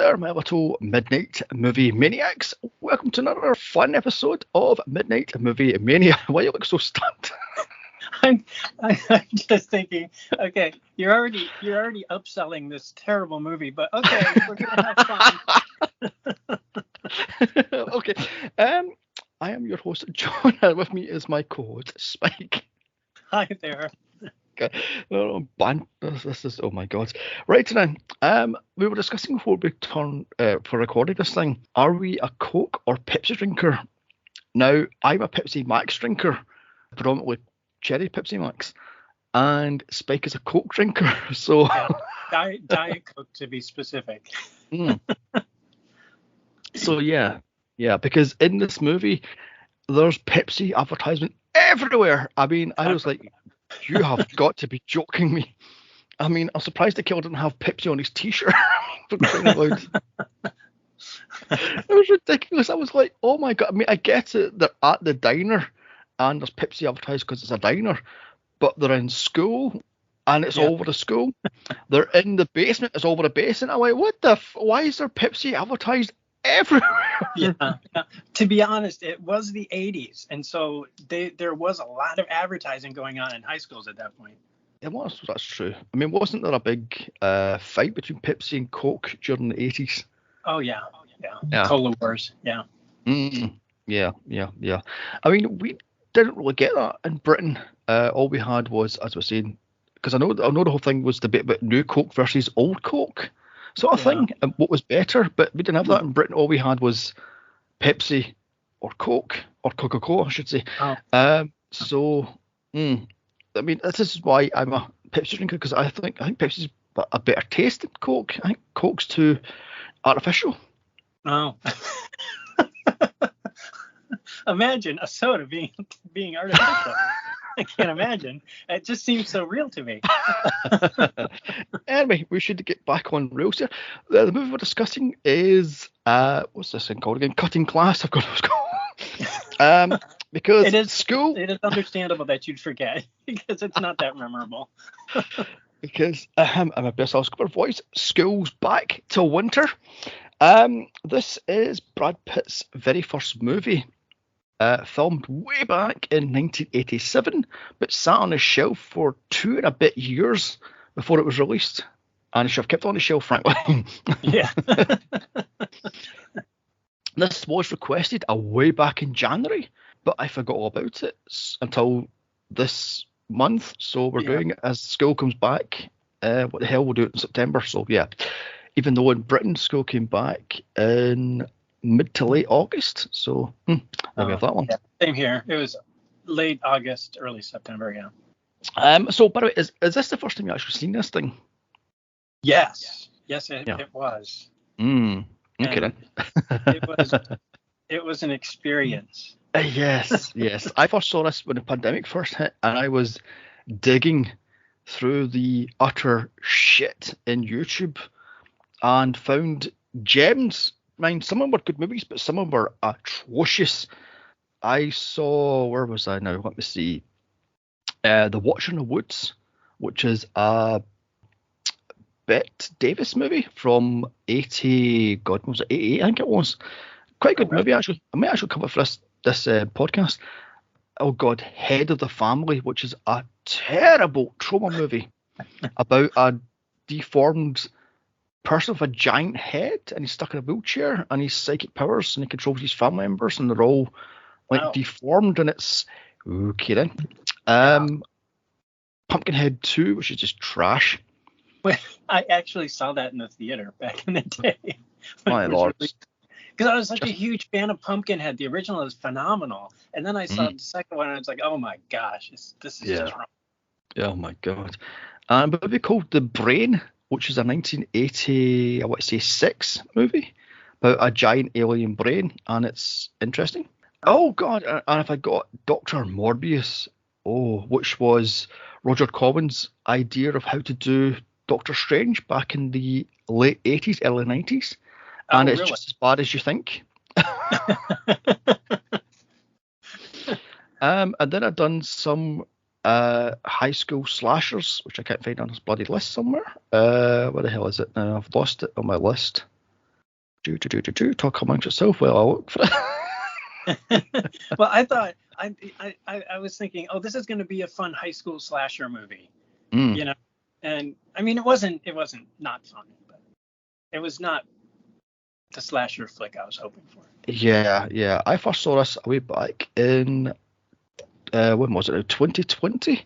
there, my little Midnight Movie Maniacs. Welcome to another fun episode of Midnight Movie Mania. Why you look so stunned? I'm just thinking, okay, you're already upselling this terrible movie, but okay, we're gonna have fun. Okay, I am your host, John, and with me is my co-host, Spike. Hi there. Okay. This is, oh my god. Right then, we were discussing before we turn for recording this thing, are we a Coke or Pepsi drinker? Now, I'm a Pepsi Max drinker, predominantly cherry Pepsi Max, and Spike is a Coke drinker, so... Yeah, Diet Coke to be specific. So yeah, because in this movie, there's Pepsi advertisement everywhere. I mean, I was like, you have got to be joking me. I mean, I'm surprised the kid didn't have Pepsi on his t-shirt. It was ridiculous. I was like, oh my god. I mean, I get it, they're at the diner and there's Pepsi advertised because it's a diner, but they're in school and it's over the school. They're in the basement, it's over the basement. I'm like, what the why is there Pepsi advertised everywhere? Yeah. To be honest, it was the 80s, and so there was a lot of advertising going on in high schools at that point. It was, that's true. I mean, wasn't there a big fight between Pepsi and Coke during the 80s? Oh, yeah. Cola Wars, yeah. Yeah. I mean, we didn't really get that in Britain. All we had was, as we're saying, because I know the whole thing was the bit about new Coke versus old Coke sort of thing, and what was better, but we didn't have that in Britain. All we had was Pepsi or Coke or Coca-Cola, I should say. I mean, this is why I'm a Pepsi drinker, because I think Pepsi's a better taste than Coke. I think Coke's too artificial. Oh. Imagine a soda being artificial. I can't imagine. It just seems so real to me. Anyway, we should get back on rails here. The movie we're discussing is what's this thing called again? Cutting Class. I've got what it's called. Because it is school. It is understandable that you'd forget because it's not that memorable. Because I'm a best Oscar voice. School's back till winter. This is Brad Pitt's very first movie. Filmed way back in 1987, but sat on a shelf for 2 and a bit years before it was released. And it should have kept on the shelf, frankly. Yeah. This was requested way back in January, but I forgot all about it until this month. So we're doing it as school comes back. What the hell, we'll do it in September. So yeah, even though in Britain, school came back in mid to late August, so we have that one. Yeah, same here. It was late August, early September. Yeah. So by the way, is this the first time you actually seen this thing? Yes, it was. Okay then. It was an experience. Yes. I first saw this when the pandemic first hit, and I was digging through the utter shit in YouTube and found gems. I mean, some of them were good movies, but some of them were atrocious. I saw, where was I now? Let me see. The Watcher in the Woods, which is a Bette Davis movie from 80, God, was it 88? I think it was. Quite a good movie, actually. I might actually cover it for this podcast. Oh, God, Head of the Family, which is a terrible trauma movie about a deformed person with a giant head, and he's stuck in a wheelchair, and he's psychic powers, and he controls his family members, and they're all deformed, and it's okay then. Pumpkinhead 2, which is just trash. Well, I actually saw that in the theater back in the day. My lord. Because I was such a huge fan of Pumpkinhead. The original is phenomenal, and then I saw the second one, and I was like, oh my gosh, this is just wrong. Oh my god. But it'd be called The Brain, which is a 1980, I want to say 6 movie about a giant alien brain, and it's interesting. Oh god, and if I got Dr. Morbius, which was Roger Corman's idea of how to do Doctor Strange back in the late 80s, early 90s, and it's just as bad as you think. And then I've done some high school slashers, which I can't find on this bloody list somewhere. Where the hell is it now? I've lost it on my list. Talk amongst yourself while I look for it. Well, I thought I was thinking, oh, this is going to be a fun high school slasher movie, Mm. you know. And I mean, it wasn't not fun, but it was not the slasher flick I was hoping for. Yeah. I first saw this way back in when was it? 2020,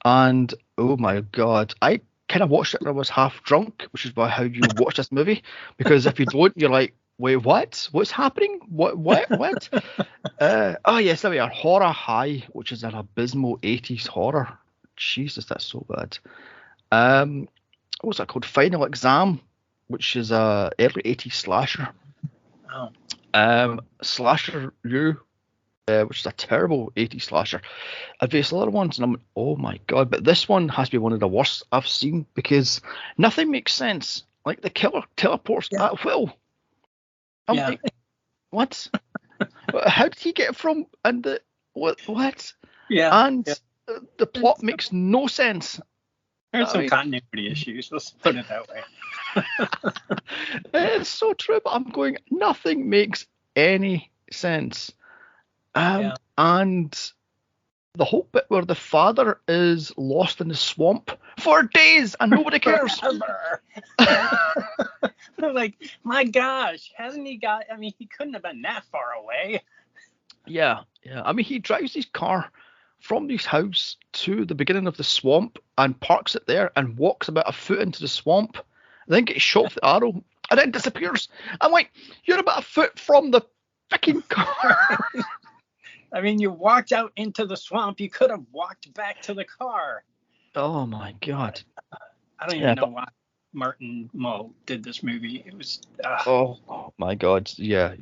and oh my god, I kind of watched it when I was half drunk, which is how you watch this movie. Because if you don't, you're like, wait, what? What's happening? What? Oh yes, there we are. Horror High, which is an abysmal 80s horror. Jesus, that's so bad. What's that called? Final Exam, which is a early 80s slasher. Oh. Slasher U, which is a terrible 80s slasher. I've various other ones, and I'm like, oh my god, but this one has to be one of the worst I've seen because nothing makes sense. Like the killer teleports at will. I'm like, what? How did he get from and the what? Yeah. And the plot makes no sense. There's some continuity issues. Let's put it that way. It's so true, but I'm going, nothing makes any sense. And the whole bit where the father is lost in the swamp for days and nobody cares. Like, my gosh, hasn't he got? I mean, he couldn't have been that far away. Yeah. I mean, he drives his car from his house to the beginning of the swamp and parks it there and walks about a foot into the swamp, then gets shot with the arrow and then disappears. I'm like, you're about a foot from the fucking car. I mean, you walked out into the swamp. You could have walked back to the car. Oh my god. I don't even know why Martin Mull did this movie. It was. Oh my god. Yeah.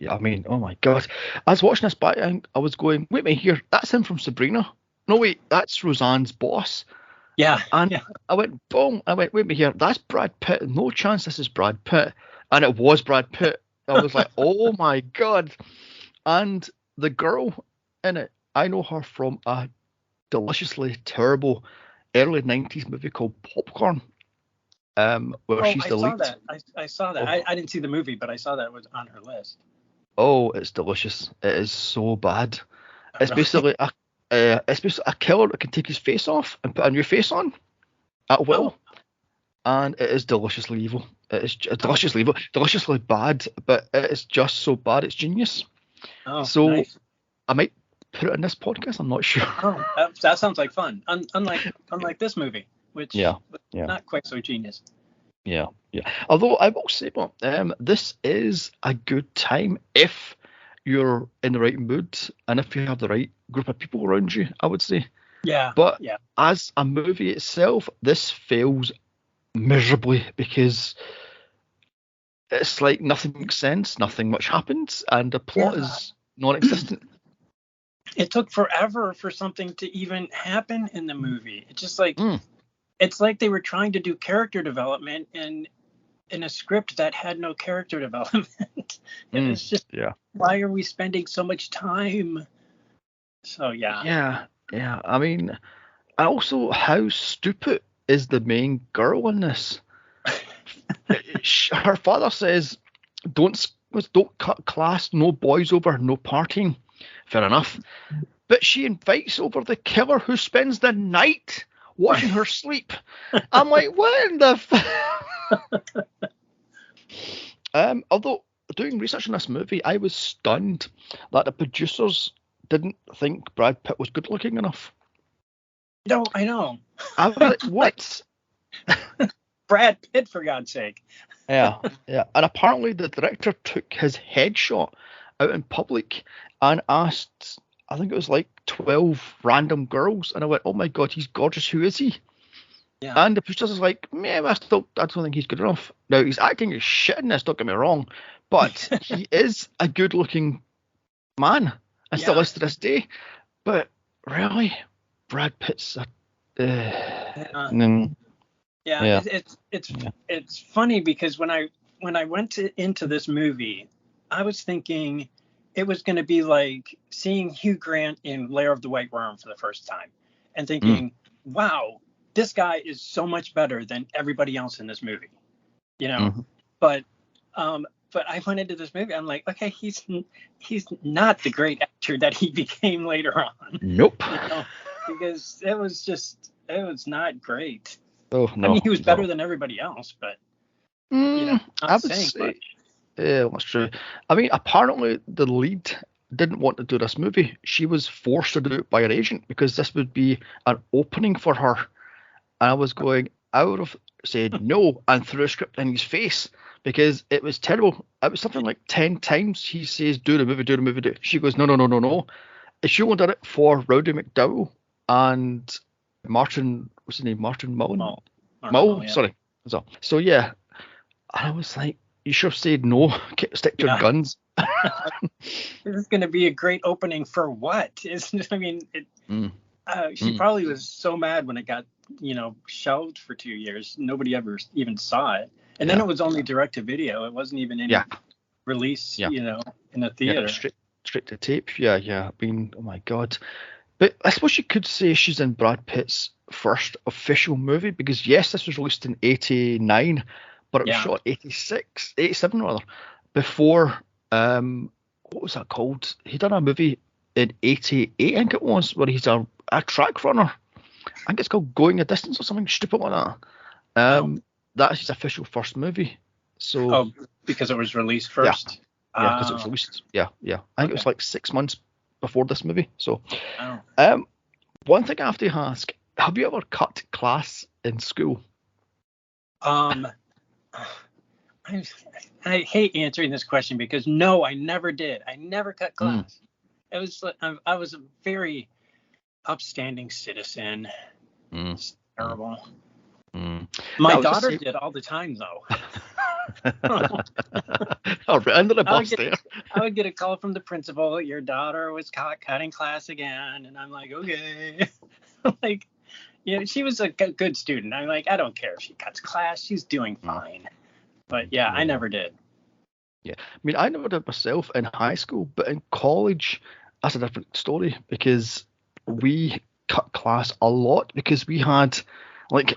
I mean, oh my god. I was watching this back and I was going, wait a minute here, that's him from Sabrina. No, wait, that's Roseanne's boss. Yeah. And I went, boom. I went, wait a minute here, that's Brad Pitt. No chance this is Brad Pitt. And it was Brad Pitt. I was like, oh my god. And the girl in it, I know her from a deliciously terrible early 90s movie called Popcorn. Where she's the lead. I saw that. I didn't see the movie, but I saw that it was on her list. Oh, it's delicious. It is so bad. It's basically a killer that can take his face off and put a new face on at will. And it is deliciously evil. It is deliciously evil, deliciously bad, but it is just so bad. It's genius. Oh, so nice. I might put it in this podcast. I'm not sure. Oh, that sounds like fun. Unlike this movie, which was not quite so genius. Yeah. Although I will say, this is a good time if you're in the right mood and if you have the right group of people around you, I would say. Yeah. But as a movie itself, this fails miserably because it's like nothing makes sense, nothing much happens, and the plot is non-existent. It took forever for something to even happen in the movie. It's just like it's like they were trying to do character development in a script that had no character development. It's just why are we spending so much time? So yeah. I mean, and also how stupid is the main girl in this? Her father says, "Don't cut class, no boys over, no partying." Fair enough. But she invites over the killer who spends the night watching her sleep. I'm like, what in the although doing research on this movie, I was stunned that the producers didn't think Brad Pitt was good looking enough. No, I know. I was like, what? Brad Pitt, for God's sake. Yeah. And apparently the director took his headshot out in public and asked, I think it was like 12 random girls, and I went, oh my god, he's gorgeous, who is he? Yeah. And the producers was like, I don't think he's good enough. Now, he's acting as shit in this, don't get me wrong, but he is a good looking man, and still is to this day. But really, Brad Pitt's it's funny because when I went into this movie, I was thinking it was going to be like seeing Hugh Grant in Lair of the White Worm for the first time and thinking, wow, this guy is so much better than everybody else in this movie, you know. But But I went into this movie. I'm like, okay, he's not the great actor that he became later on. Nope. Because it was not great. Oh no. I mean, he was better than everybody else, but I would say, yeah, that's true. I mean, apparently the lead didn't want to do this movie. She was forced to do it by her agent because this would be an opening for her. And I was going, I would have said no and threw a script in his face because it was terrible. It was something like 10 times he says, do the movie, do the movie, do it. She goes, no, no, no, no, no. She only did it for Rowdy McDowell and Martin, what's his name? Martin Mullen? Mull, yeah. Sorry. So yeah. And I was like, you should have said no. Stick to your guns. This is going to be a great opening for what? I mean, she probably was so mad when it got, shelved for 2 years. Nobody ever even saw it. And then it was only direct to video. It wasn't even any release, in the theater. Yeah, straight to tape. Yeah. I mean, oh my God. But I suppose you could say she's in Brad Pitt's first official movie because, yes, this was released in 89, but it was shot 87 rather, before, what was that called? He done a movie in 88, I think it was, where he's a track runner. I think it's called Going a Distance or something stupid like that. That's his official first movie. So because it was released first? Yeah, because it was released. Yeah. I think it was like 6 months before this movie. So, one thing I have to ask: have you ever cut class in school? I hate answering this question because no, I never did. I never cut class. It was I was a very upstanding citizen. It's terrible. My daughter did all the time though. Under the bus there. I would get a call from the principal. Your daughter was caught cutting class again, and I'm like, okay. Like, she was a good student. I'm like, I don't care if she cuts class. She's doing fine. But I never did. Yeah, I mean, I never did myself in high school, but in college, that's a different story because we cut class a lot because we had like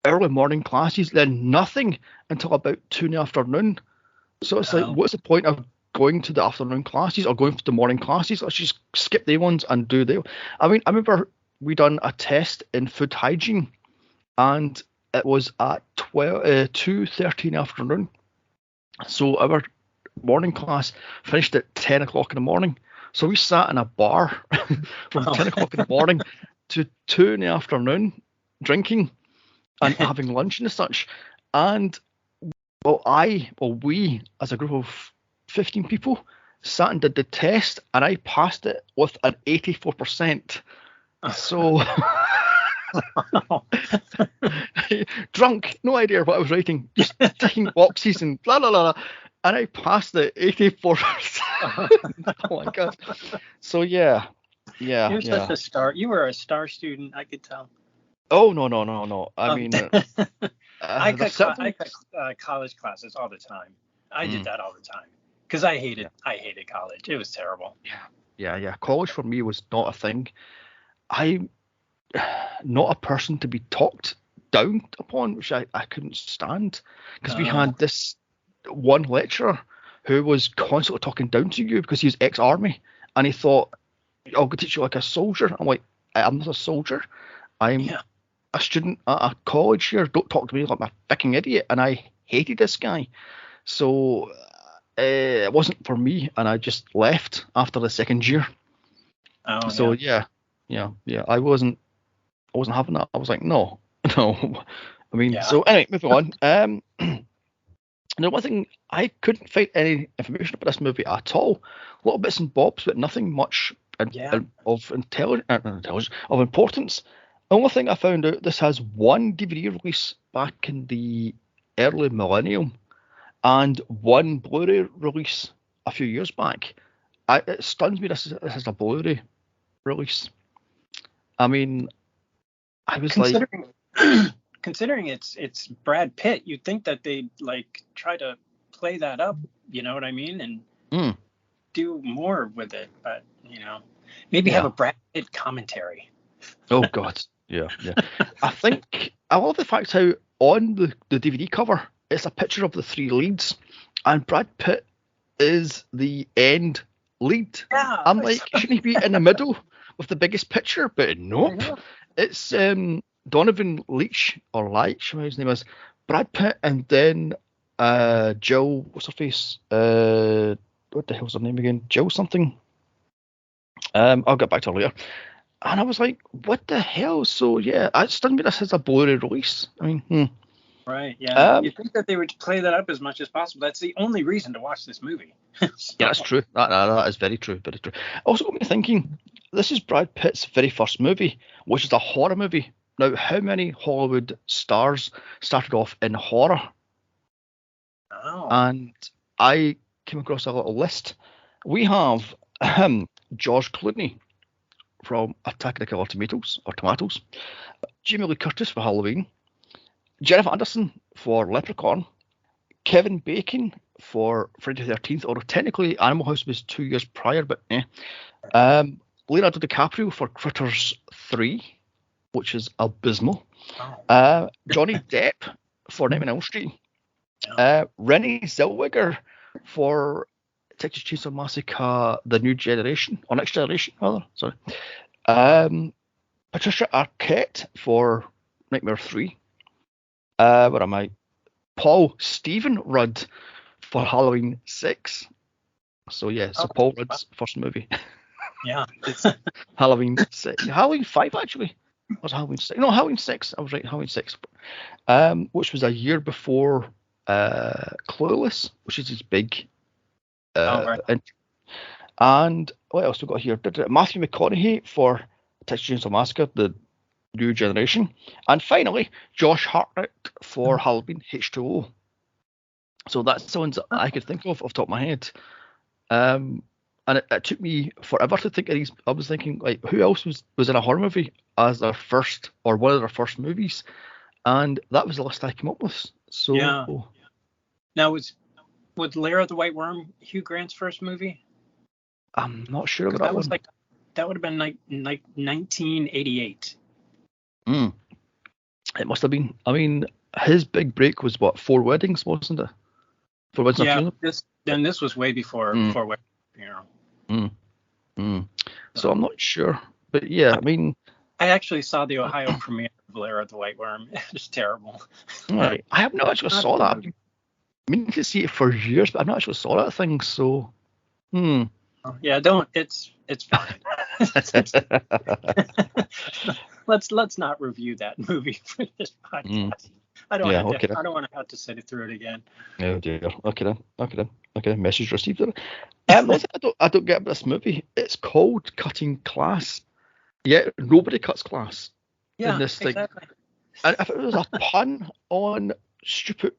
early morning classes, then nothing until about 2 in the afternoon. So it's like, what's the point of going to the afternoon classes or going to the morning classes? Let's just skip the ones and do them. I mean, I remember we done a test in food hygiene, and it was at 2:30 in the afternoon. So our morning class finished at 10 o'clock in the morning. So we sat in a bar from 10 o'clock in the morning to 2 in the afternoon drinking and having lunch and such. And we, as a group of 15 people, sat and did the test, and I passed it with an 84%. So drunk, no idea what I was writing, just ticking boxes and blah blah blah, and I passed it 84%. Oh my God! So yeah. You're such a star. You were a star student, I could tell. Oh no! I mean, I cut college classes all the time. I did that all the time because I hated college. It was terrible. Yeah. College for me was not a thing. I'm not a person to be talked down upon, which I couldn't stand, because we had this one lecturer who was constantly talking down to you because he was ex-army, and he thought, I'll go teach you like a soldier. I'm like, I'm not a soldier. I'm a student at a college here. Don't talk to me like I'm a fucking idiot. And I hated this guy. So it wasn't for me, and I just left after the second year. I wasn't having that. I was like, no. I mean, so anyway, moving on. The one thing, I couldn't find any information about this movie at all. A lot of bits and bobs, but nothing much of importance. The only thing I found out, this has one DVD release back in the early millennium and one Blu-ray release a few years back. It stuns me this is a Blu-ray release. I mean, I was considering it's Brad Pitt, you'd think that they'd like try to play that up, you know what I mean, and do more with it, but maybe have a Brad Pitt commentary. Oh God, yeah. I think I love the fact how on the DVD cover it's a picture of the three leads, and Brad Pitt is the end lead. Yeah. I'm like, shouldn't he be in the middle with the biggest picture? But nope. It's Donovan Leitch, or Leitch, whatever his name is, Brad Pitt, and then Jill, what's her face? What the hell's her name again? Jill something. I'll get back to her later. And I was like, what the hell? So yeah, I stunned me this as a Blu-ray release. I mean, Right, yeah. You think that they would play that up as much as possible. That's the only reason to watch this movie. Yeah, that's true. That is very true, very true. Also got me thinking, this is Brad Pitt's very first movie, which is a horror movie. Now, how many Hollywood stars started off in horror? Oh. And I came across a little list. We have George Clooney from Attack of the Killer Tomatoes, Jamie Lee Curtis for Halloween, Jennifer Anderson for Leprechaun, Kevin Bacon for Friday the 13th, although technically Animal House was 2 years prior, but Leonardo DiCaprio for Critters 3, which is abysmal. Johnny Depp for Nightmare on Elm Street. Renée Zellweger for Texas Chainsaw Massacre: The New Generation, or Next Generation, rather. Sorry. Patricia Arquette for Nightmare 3. Where am I? Paul Stephen Rudd for Halloween 6. So yeah, Paul Rudd's first movie. Yeah. Halloween 6. Halloween 5 actually. Was Halloween 6? No, Halloween 6. I was right, Halloween 6. Which was a year before Clueless, which is his big. Right. And what else we got here? Matthew McConaughey for Texas Chainsaw Massacre: The New Generation, and finally Josh Hartnett for Halloween H2O. So that's the ones that I could think of off the top of my head. And it took me forever to think of these. I was thinking, like, who else was in a horror movie as their first, or one of their first movies, and that was the list I came up with. So yeah. Now was Lair of the White Worm Hugh Grant's first movie? I'm not sure about that was one. That would have been like 1988. It must have been. I mean, his big break was what, Four Weddings, wasn't it? Four Weddings. Yeah, this was way before Four Weddings. So I'm not sure, but yeah, I mean, I actually saw the Ohio premiere of Lair of the White Worm. It was terrible. Right. I have not actually saw that. I've been meaning to see it for years, but I've not actually saw that thing. So, Yeah, don't. It's fine. Let's not review that movie for this podcast. I don't want to have to sit through it again. Oh dear. Okay then. Message received. One thing I don't get about this movie, it's called Cutting Class, yet nobody cuts class in this thing. Exactly. And if it was a pun on stupid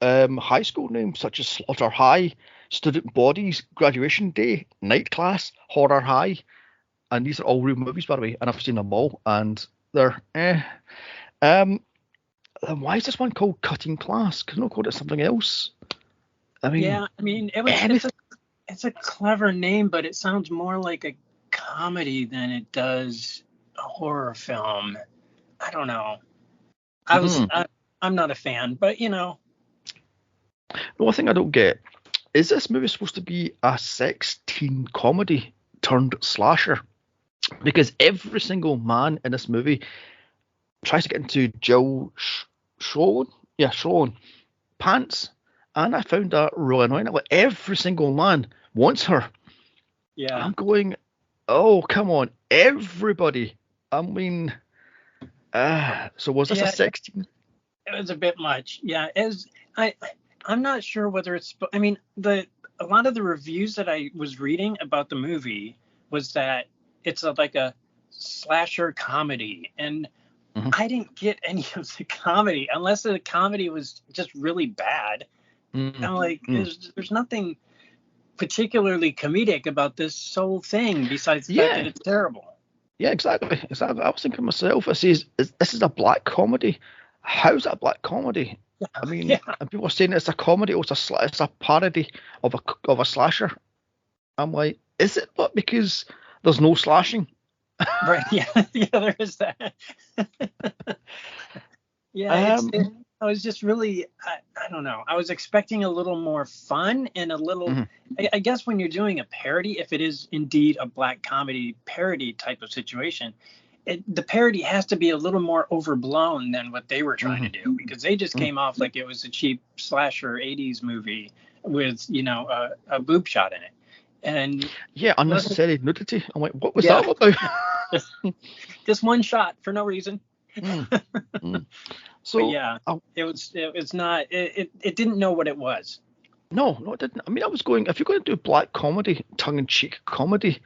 high school names such as Slaughter High, Student Bodies, Graduation Day, Night Class, Horror High, and these are all real movies, by the way, and I've seen them all, and they're then why is this one called Cutting Class? Could not call it something else? I mean, it's a clever name, but it sounds more like a comedy than it does a horror film. I don't know. I'm not a fan, but you know. The one thing I don't get is this movie supposed to be a sex teen comedy turned slasher? Because every single man in this movie tries to get into Jill Schoen pants, and I found that really annoying. Like, every single man wants her. Yeah. I'm going, oh come on, everybody. I mean, so was this a sex teen? It was a bit much. Yeah, I'm not sure whether it's. I mean, a lot of the reviews that I was reading about the movie was that it's like a slasher comedy, and I didn't get any of the comedy unless the comedy was just really bad. I'm like, there's nothing particularly comedic about this whole thing besides the fact that it's terrible. Yeah, exactly. I was thinking myself, this is a black comedy. How's it a black comedy? I mean, and people are saying it's a comedy, or it's a parody of a slasher. I'm like, is it? But because there's no slashing. Right. Yeah, there is that. Yeah. I was just really, I don't know. I was expecting a little more fun and a little, I guess when you're doing a parody, if it is indeed a black comedy parody type of situation, the parody has to be a little more overblown than what they were trying to do, because they just came off like it was a cheap slasher 80s movie with, a boob shot in it. And yeah, unnecessary nudity. I'm like, what was that about? Just one shot for no reason. So but yeah, it's not. It didn't know what it was. No, it didn't. I mean, I was going, if you're going to do black comedy, tongue-in-cheek comedy,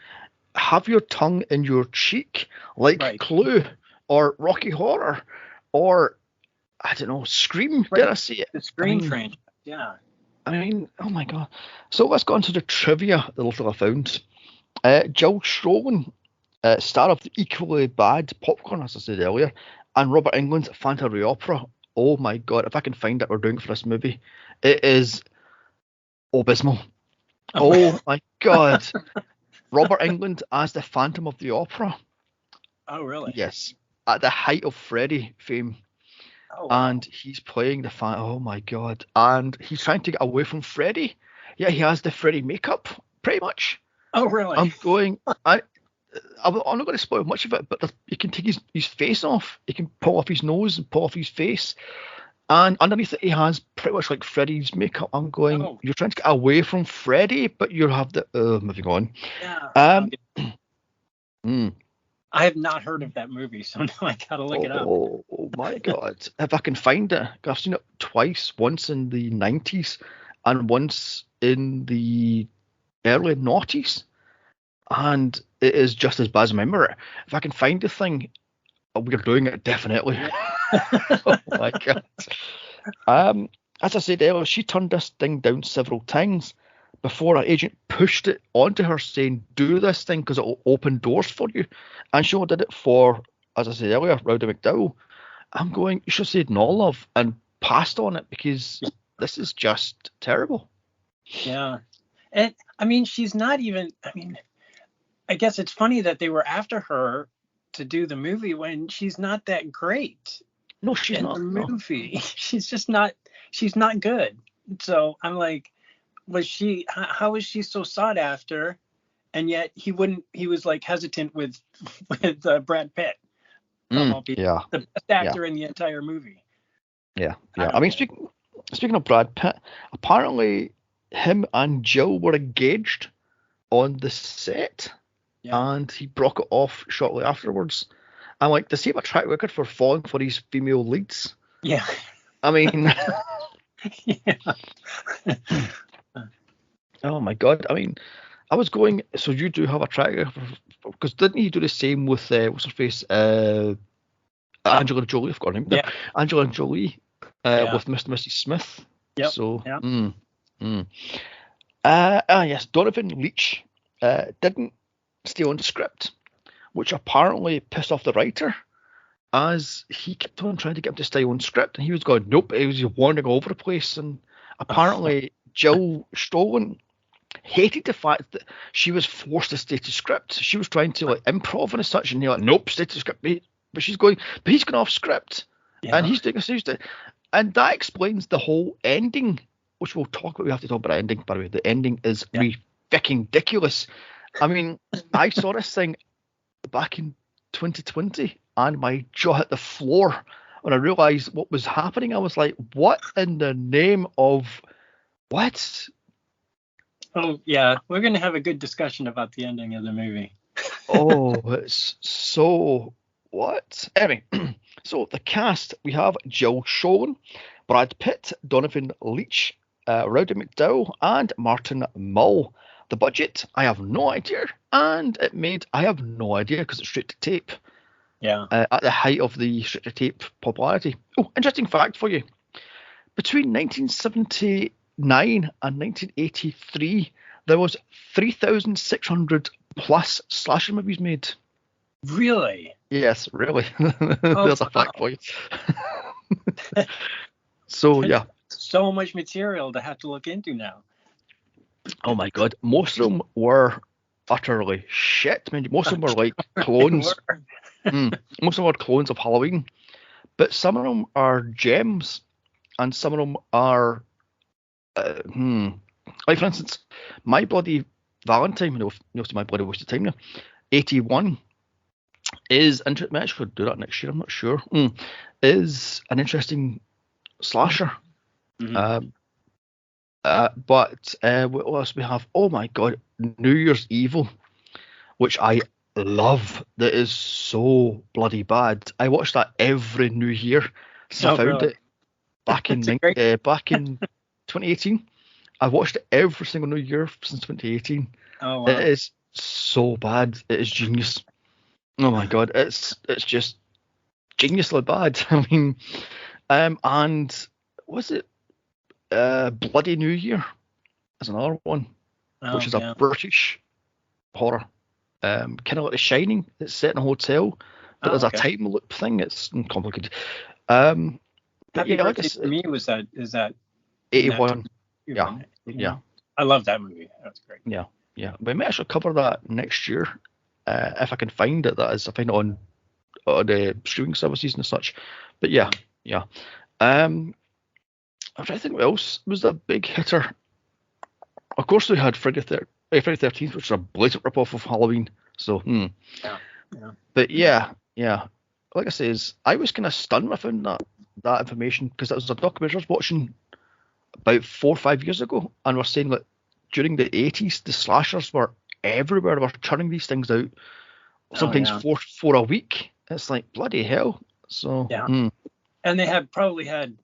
have your tongue in your cheek, like Clue or Rocky Horror or, I don't know, Scream, dare I say it? The Scream franchise, yeah. I mean, oh my God. So let's go into the trivia, the little I found. Joel Shrolin, star of the equally bad Popcorn, as I said earlier, and Robert Englund's Phantom of the Opera. Oh my God, if I can find it, we're doing for this movie. It is abysmal. Oh my God. Robert Englund as the Phantom of the Opera. Oh, really? Yes. At the height of Freddy fame. Oh, wow. And he's playing the Phantom. Oh my God. And he's trying to get away from Freddy. Yeah, he has the Freddy makeup, pretty much. Oh, really? I'm not going to spoil much of it, but he can take his face off. He can pull off his nose and pull off his face. And underneath it, he has pretty much like Freddy's makeup. I'm going, you're trying to get away from Freddy, but you have the, moving on. Yeah. I have not heard of that movie, so now I gotta look it up. Oh my God. If I can find it, I've seen it twice, once in the 90s and once in the early noughties. And it is just as bad as I remember it. If I can find the thing, we're doing it definitely. Oh my God. As I said earlier, she turned this thing down several times before her agent pushed it onto her saying, do this thing because it will open doors for you. And she did it for, as I said earlier, Rowdy McDowell. I'm going, you should have said no, love, and passed on it, because this is just terrible. Yeah. And I mean, she's not even, I guess it's funny that they were after her to do the movie when she's not that great. No, she's not. In the movie. No. She's not good. So I'm like, how was she so sought after? And yet he was like hesitant with Brad Pitt. Yeah. The best actor in the entire movie. Yeah. I mean, speaking of Brad Pitt, apparently him and Jill were engaged on the set. Yeah. And he broke it off shortly afterwards. I'm like, does he have a track record for falling for these female leads? Yeah. I mean, oh my God. I mean, I was going, so you do have a track record, because didn't he do the same with, what's her face? Angelina Jolie, I've got her name. Yeah. Angelina Jolie with Mr. and Mrs. Smith. Yep. So, yes, Donovan Leitch didn't stay on script, which apparently pissed off the writer, as he kept on trying to get him to stay on script, and he was going, nope, he was wandering all over the place. And apparently Jill Shrolin hated the fact that she was forced to stay to script. She was trying to like improv and such, and they're like, nope, stay to script. But he's going off script, and he's doing a series, and that explains the whole ending, which we'll talk about. We have to talk about the ending, by the way. The ending is ridiculous. I mean, I saw this thing back in 2020, and my jaw hit the floor when I realised what was happening. I was like, what in the name of what? Oh, yeah. We're going to have a good discussion about the ending of the movie. Oh, it's so what? Anyway, so the cast, we have Jill Shrolin, Brad Pitt, Donovan Leitch, Rowdy McDowell, and Martin Mull. The budget, I have no idea, and it made, I have no idea, because it's straight to tape. Yeah. At the height of the straight to tape popularity. Oh, interesting fact for you. Between 1979 and 1983, there was 3,600 plus slasher movies made. Really? Yes, really. There's a fact for you. So, yeah. So much material to have to look into now. Oh my God, most of them were utterly shit. I mean, most of them were like clones. Most of them were clones of Halloween, but some of them are gems. and some of them are, like for instance, My Bloody Valentine. My Bloody Waste of Time now. 81 is interesting. I should do that next year. I'm not sure. Is an interesting slasher. Mm-hmm. But what else we have? Oh my god, New Year's Evil, which I love. That is so bloody bad. I watch that every New Year. So I found really? it back in back in 2018. I watched it every single New Year since 2018. Oh wow. It is so bad. It is genius. Oh my god, it's just geniusly bad. I mean, and was it Bloody New Year is another one, which is a British horror, kind of like The Shining. It's set in a hotel, but there's a time loop thing. It's complicated. Happy Birthday to Me is that 81. Yeah. I love that movie. That's great. Yeah. We may actually cover that next year if I can find it. That is, I find it on the streaming services and such. But yeah. I'm trying to think what else was a big hitter. Of course, we had Friday 13th, which is a blatant ripoff of Halloween. So, Yeah. But yeah. Like I says, I was kind of stunned when I found that information, because that was a documentary I was watching about 4 or 5 years ago, and we're saying that during the 80s, the slashers were everywhere. They were churning these things out, sometimes four a week. It's like, bloody hell. So yeah. And they probably had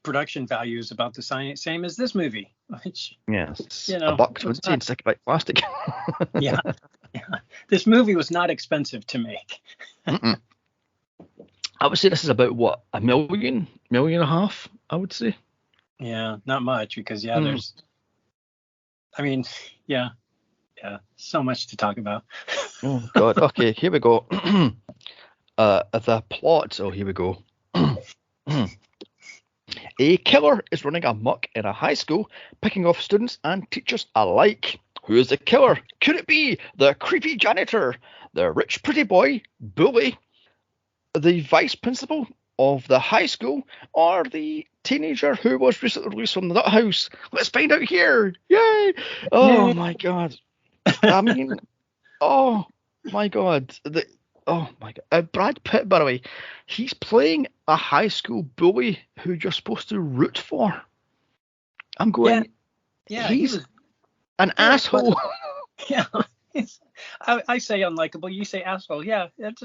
production values about the same as this movie, which yes, $1.20 in stick-back plastic. yeah. This movie was not expensive to make. I would say this is about what, $1 million and a half, I would say. Yeah, not much, because there's, I mean, so much to talk about. Oh god. Okay, here we go. The plot. Oh, here we go. A killer is running amok in a high school, picking off students and teachers alike. Who is the killer? Could it be the creepy janitor, the rich pretty boy, bully, the vice principal of the high school, or the teenager who was recently released from the nut house? Let's find out here. Yay! Oh my god. I mean, oh my god. Brad Pitt, by the way, he's playing a high school bully who you're supposed to root for. I'm going, he's an asshole. Yeah. I say unlikable, you say asshole. Yeah, it's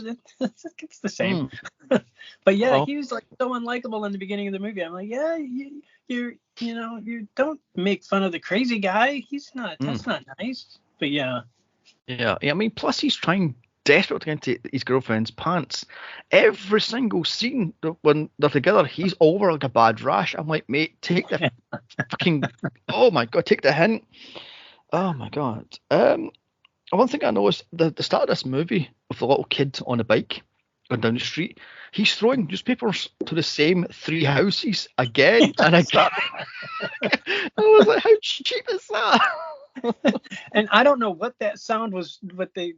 the same. But he was like so unlikable in the beginning of the movie. I'm like, you don't make fun of the crazy guy. He's not. That's not nice. But yeah. I mean, plus he's trying desperate to get into his girlfriend's pants. Every single scene when they're together, he's over like a bad rash. I'm like, mate, take the fucking. Oh my god, take the hint. Oh my god. One thing I noticed, the start of this movie with the little kid on a bike going down the street, he's throwing newspapers to the same 3 houses again and again. I was like, how cheap is that? And I don't know what that sound was, what the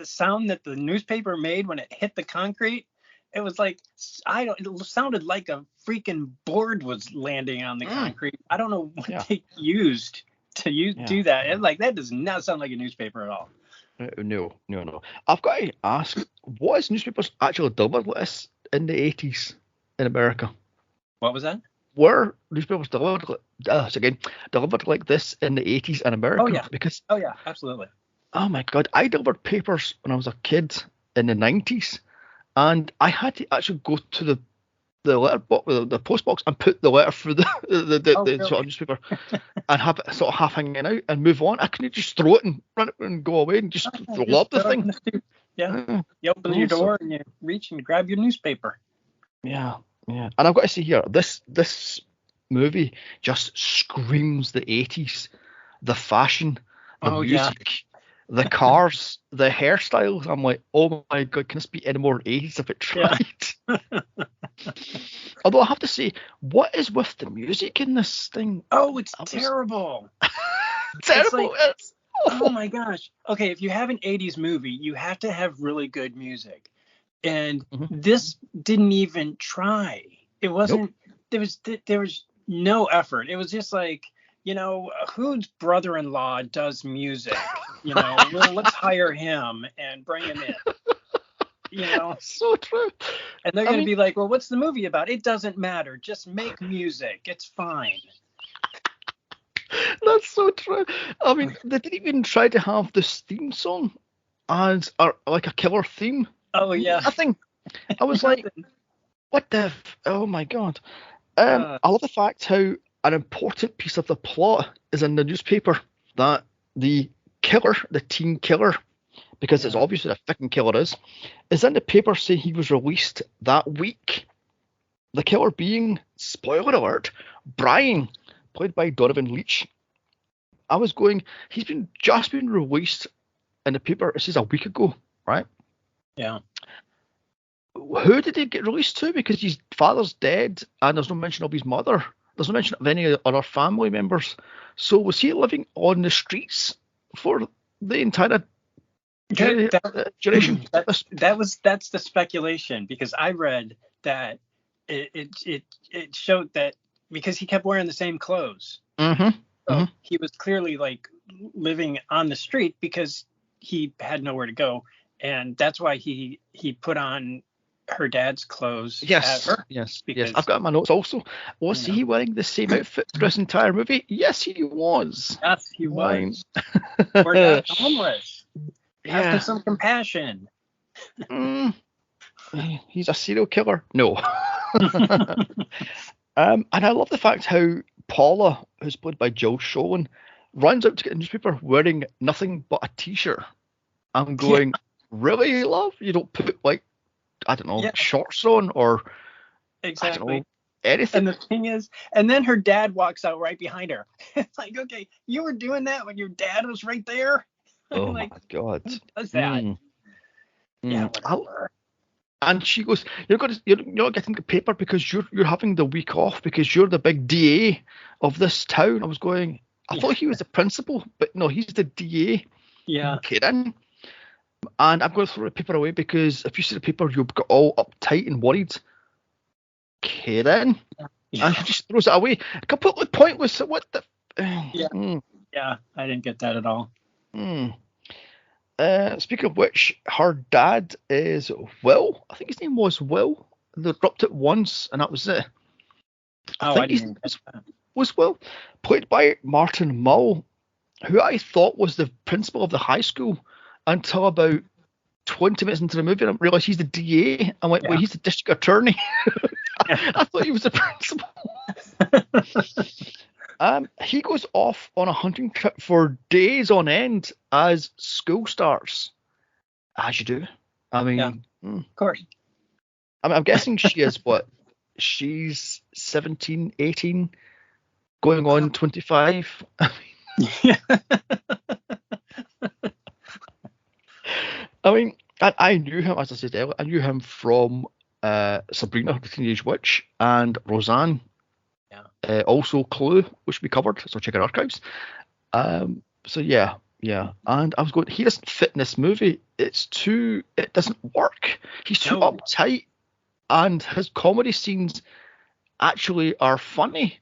sound that the newspaper made when it hit the concrete. It was like, it sounded like a freaking board was landing on the concrete. I don't know what they used to do that. That does not sound like a newspaper at all. No. I've got to ask, what is newspapers actually delivered like this in the 80s in America? What was that? Were newspapers delivered like this in the 80s in America? Oh yeah. Oh yeah, absolutely. Oh my god, I delivered papers when I was a kid in the 90s, and I had to actually go to the letter box, the post box, and put the letter through the sort of newspaper and have it sort of half hanging out and move on. I couldn't just throw it and run it and go away and just lob the thing. You open your door and you reach and grab your newspaper. Yeah. And I've got to say here, this movie just screams the 80s. The fashion, the music, the cars, the hairstyles. I'm like, oh my god, can this be any more 80s if it tried? Yeah. Although I have to say, what is with the music in this thing? Oh, it's terrible. Terrible. It's awful. Oh my gosh. Okay, if you have an 80s movie, you have to have really good music. And this didn't even try. It wasn't there was no effort. It was just like, whose brother-in-law does music? Well, let's hire him and bring him in. So true. And they're going to be like, well, what's the movie about? It doesn't matter. Just make music. It's fine. That's so true. I mean, they didn't even try to have this theme song as like a killer theme. Oh, yeah. Nothing. I was like, what the? Oh, my God. I love the fact how an important piece of the plot is in the newspaper that the killer, the teen killer, because it's obviously a fucking killer is in the paper saying he was released that week. The killer being, spoiler alert, Brian, played by Donovan Leitch. I was going, he's just been released in the paper, it says a week ago, right? Yeah. Who did he get released to? Because his father's dead and there's no mention of his mother. There's no mention of any other family members. So was he living on the streets for the entire duration? That's the speculation, because I read that it showed that because he kept wearing the same clothes. Mm-hmm. So he was clearly like living on the street because he had nowhere to go, and that's why he put on her dad's clothes. Yes, yes. I've got my notes also. Was he wearing the same outfit for this entire movie? Yes, he was. Yes, he was. We're not homeless. Have some compassion. He's a serial killer. No. And I love the fact how Paula, who's played by Jill Schoen, runs out to get a newspaper wearing nothing but a t-shirt. I'm going, really, love? You don't put shorts on or exactly anything. And the thing is, and then her dad walks out right behind her. It's like, okay, you were doing that when your dad was right there. Oh my God! Who does that? Yeah, whatever. And she goes, you're not getting the paper because you're having the week off because you're the big DA of this town. I was going, I thought he was the principal, but no, he's the DA. Yeah. Okay then. And I'm going to throw the paper away because if you see the paper, you'll get all uptight and worried. Okay then. Yeah. And she just throws it away. Completely pointless. What the? Yeah, I didn't get that at all. Speaking of which, her dad is Will. I think his name was Will. They dropped it once, and that was it. I think his name was Will, played by Martin Mull, who I thought was the principal of the high school until about 20 minutes into the movie, and I realised he's the DA. I'm like, wait, he's the district attorney. I thought he was the principal. He goes off on a hunting trip for days on end as school starts. As you do. I mean, of course. I'm guessing she is what? She's 17, 18, going on 25. I mean, I knew him, as I said earlier, I knew him from Sabrina, the Teenage Witch, and Roseanne. Also Clue, which we covered, so check our archives. So yeah. And I was going, he doesn't fit in this movie. It doesn't work. He's too uptight, and his comedy scenes actually are funny,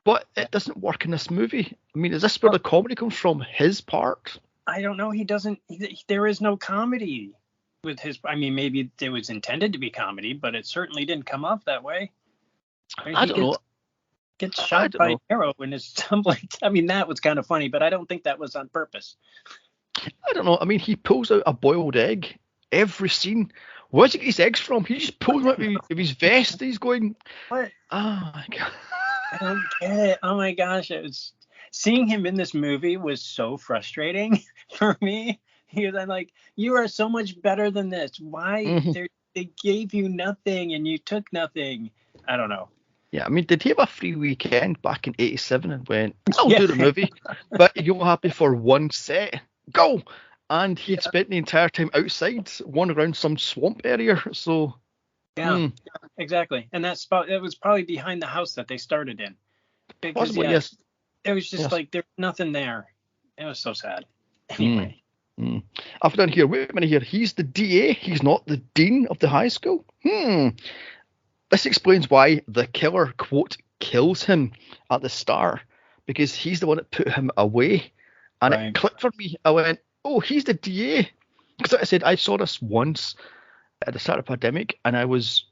but it doesn't work in this movie. I mean, is this where the comedy comes from? His part? I don't know. He doesn't. There is no comedy with his. I mean, maybe it was intended to be comedy, but it certainly didn't come off that way. I don't know. Gets shot by an arrow and is tumbling. I mean, that was kind of funny, but I don't think that was on purpose. I don't know. I mean, he pulls out a boiled egg every scene. Where's he get his eggs from? He just pulls them out of his vest. He's going, what? Oh my God. I don't get it. Oh my gosh. Seeing him in this movie was so frustrating for me. I'm like, you are so much better than this. Why? They gave you nothing and you took nothing. I don't know. Yeah, I mean, did he have a free weekend back in '87 and went, I'll do the movie, but you're happy for one set? Go! And he'd spent the entire time outside, wandering around some swamp area, so... Yeah, exactly. And it was probably behind the house that they started in. Because, possibly, yes. It was just like, there's nothing there. It was so sad. Anyway. I've done here, wait a minute here, he's the DA, he's not the dean of the high school? this explains why the killer, quote, kills him at the start, because he's the one that put him away. And Right. it clicked for me. I went, oh, he's the DA. Because like I said, I saw this once at the start of the pandemic, and I was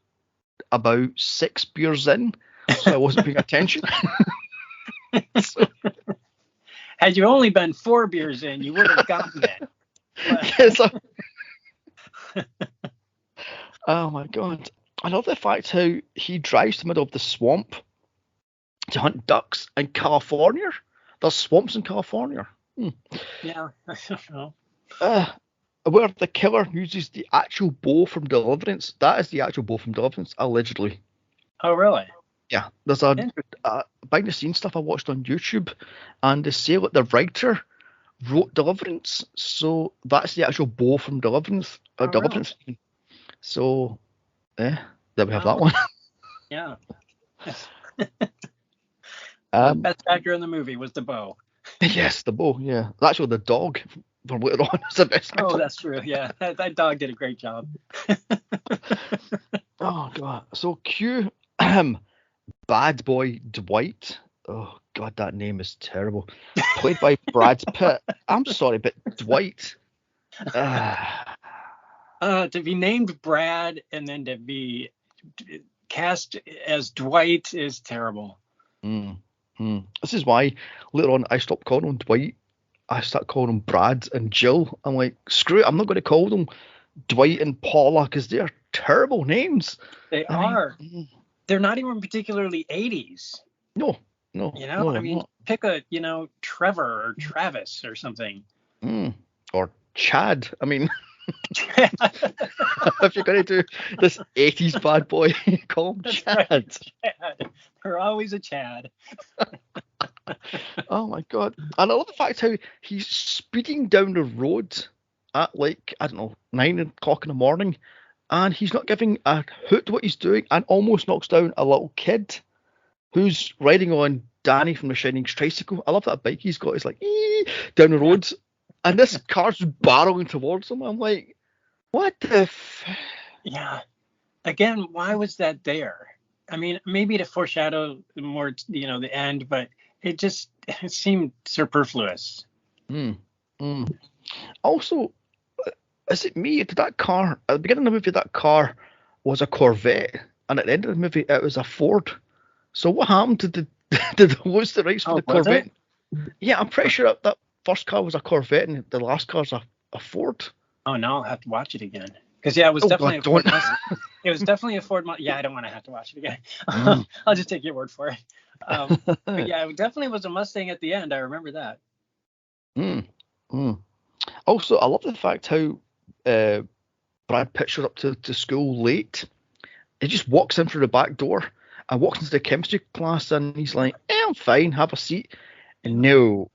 about 6 beers in, so I wasn't paying attention. So, Had you only been 4 beers in, you would have gotten it. yes, oh my god. I love the fact how he drives to the middle of the swamp to hunt ducks in California. There's swamps in California. Yeah, I don't know. Where the killer uses the actual bow from Deliverance. That is the actual bow from Deliverance, allegedly. Oh, really? Yeah, there's a behind the scenes stuff I watched on YouTube, and they say that the writer wrote Deliverance, so that's the actual bow from Deliverance. Deliverance. Really? So, there we have that one. Yeah. The best actor in the movie was the bow. Yes, the bow. Yeah, actually the dog from later on is the best actor. Oh, that's true. Yeah, that dog did a great job. Oh god. So Q, bad boy Dwight. Oh god, that name is terrible. Played by Brad Pitt. I'm sorry, but Dwight. To be named Brad and then to be cast as Dwight is terrible. This is why later on I stopped calling him Dwight. I started calling him Brad and Jill. I'm like, screw it, I'm not going to call them Dwight and Paula because they're terrible names. They are. They're not even particularly 80s. No. You know, I mean, pick a, Trevor or Travis or something. Or Chad. I mean, if you're going to do this 80s bad boy, call him Chad. Right, Chad. They're always a Chad. Oh my god. And I love the fact how he's speeding down the road at 9 o'clock in the morning, and he's not giving a hoot what he's doing, and almost knocks down a little kid who's riding on Danny from the Shining's tricycle. I love that bike he's got. It's like down the road, and this car's barreling towards him. I'm like, what the Yeah. Again, why was that there? I mean, maybe to foreshadow more, the end, but it seemed superfluous. Also, is it me? Did that car at the beginning of the movie? That car was a Corvette, and at the end of the movie, it was a Ford. So what happened to did they lose the rights for the Corvette? Yeah, I'm pretty sure that first car was a Corvette, and the last car's a Ford. Oh no, I'll have to watch it again. Because it was definitely a Ford Mustang. It was definitely a Ford Mustang. Yeah, I don't want to have to watch it again. I'll just take your word for it. But yeah, it definitely was a Mustang at the end. I remember that. Also, I love the fact how Brad Pitt shows up to school late. He just walks in through the back door and walks into the chemistry class, and he's like, I'm fine, have a seat. No.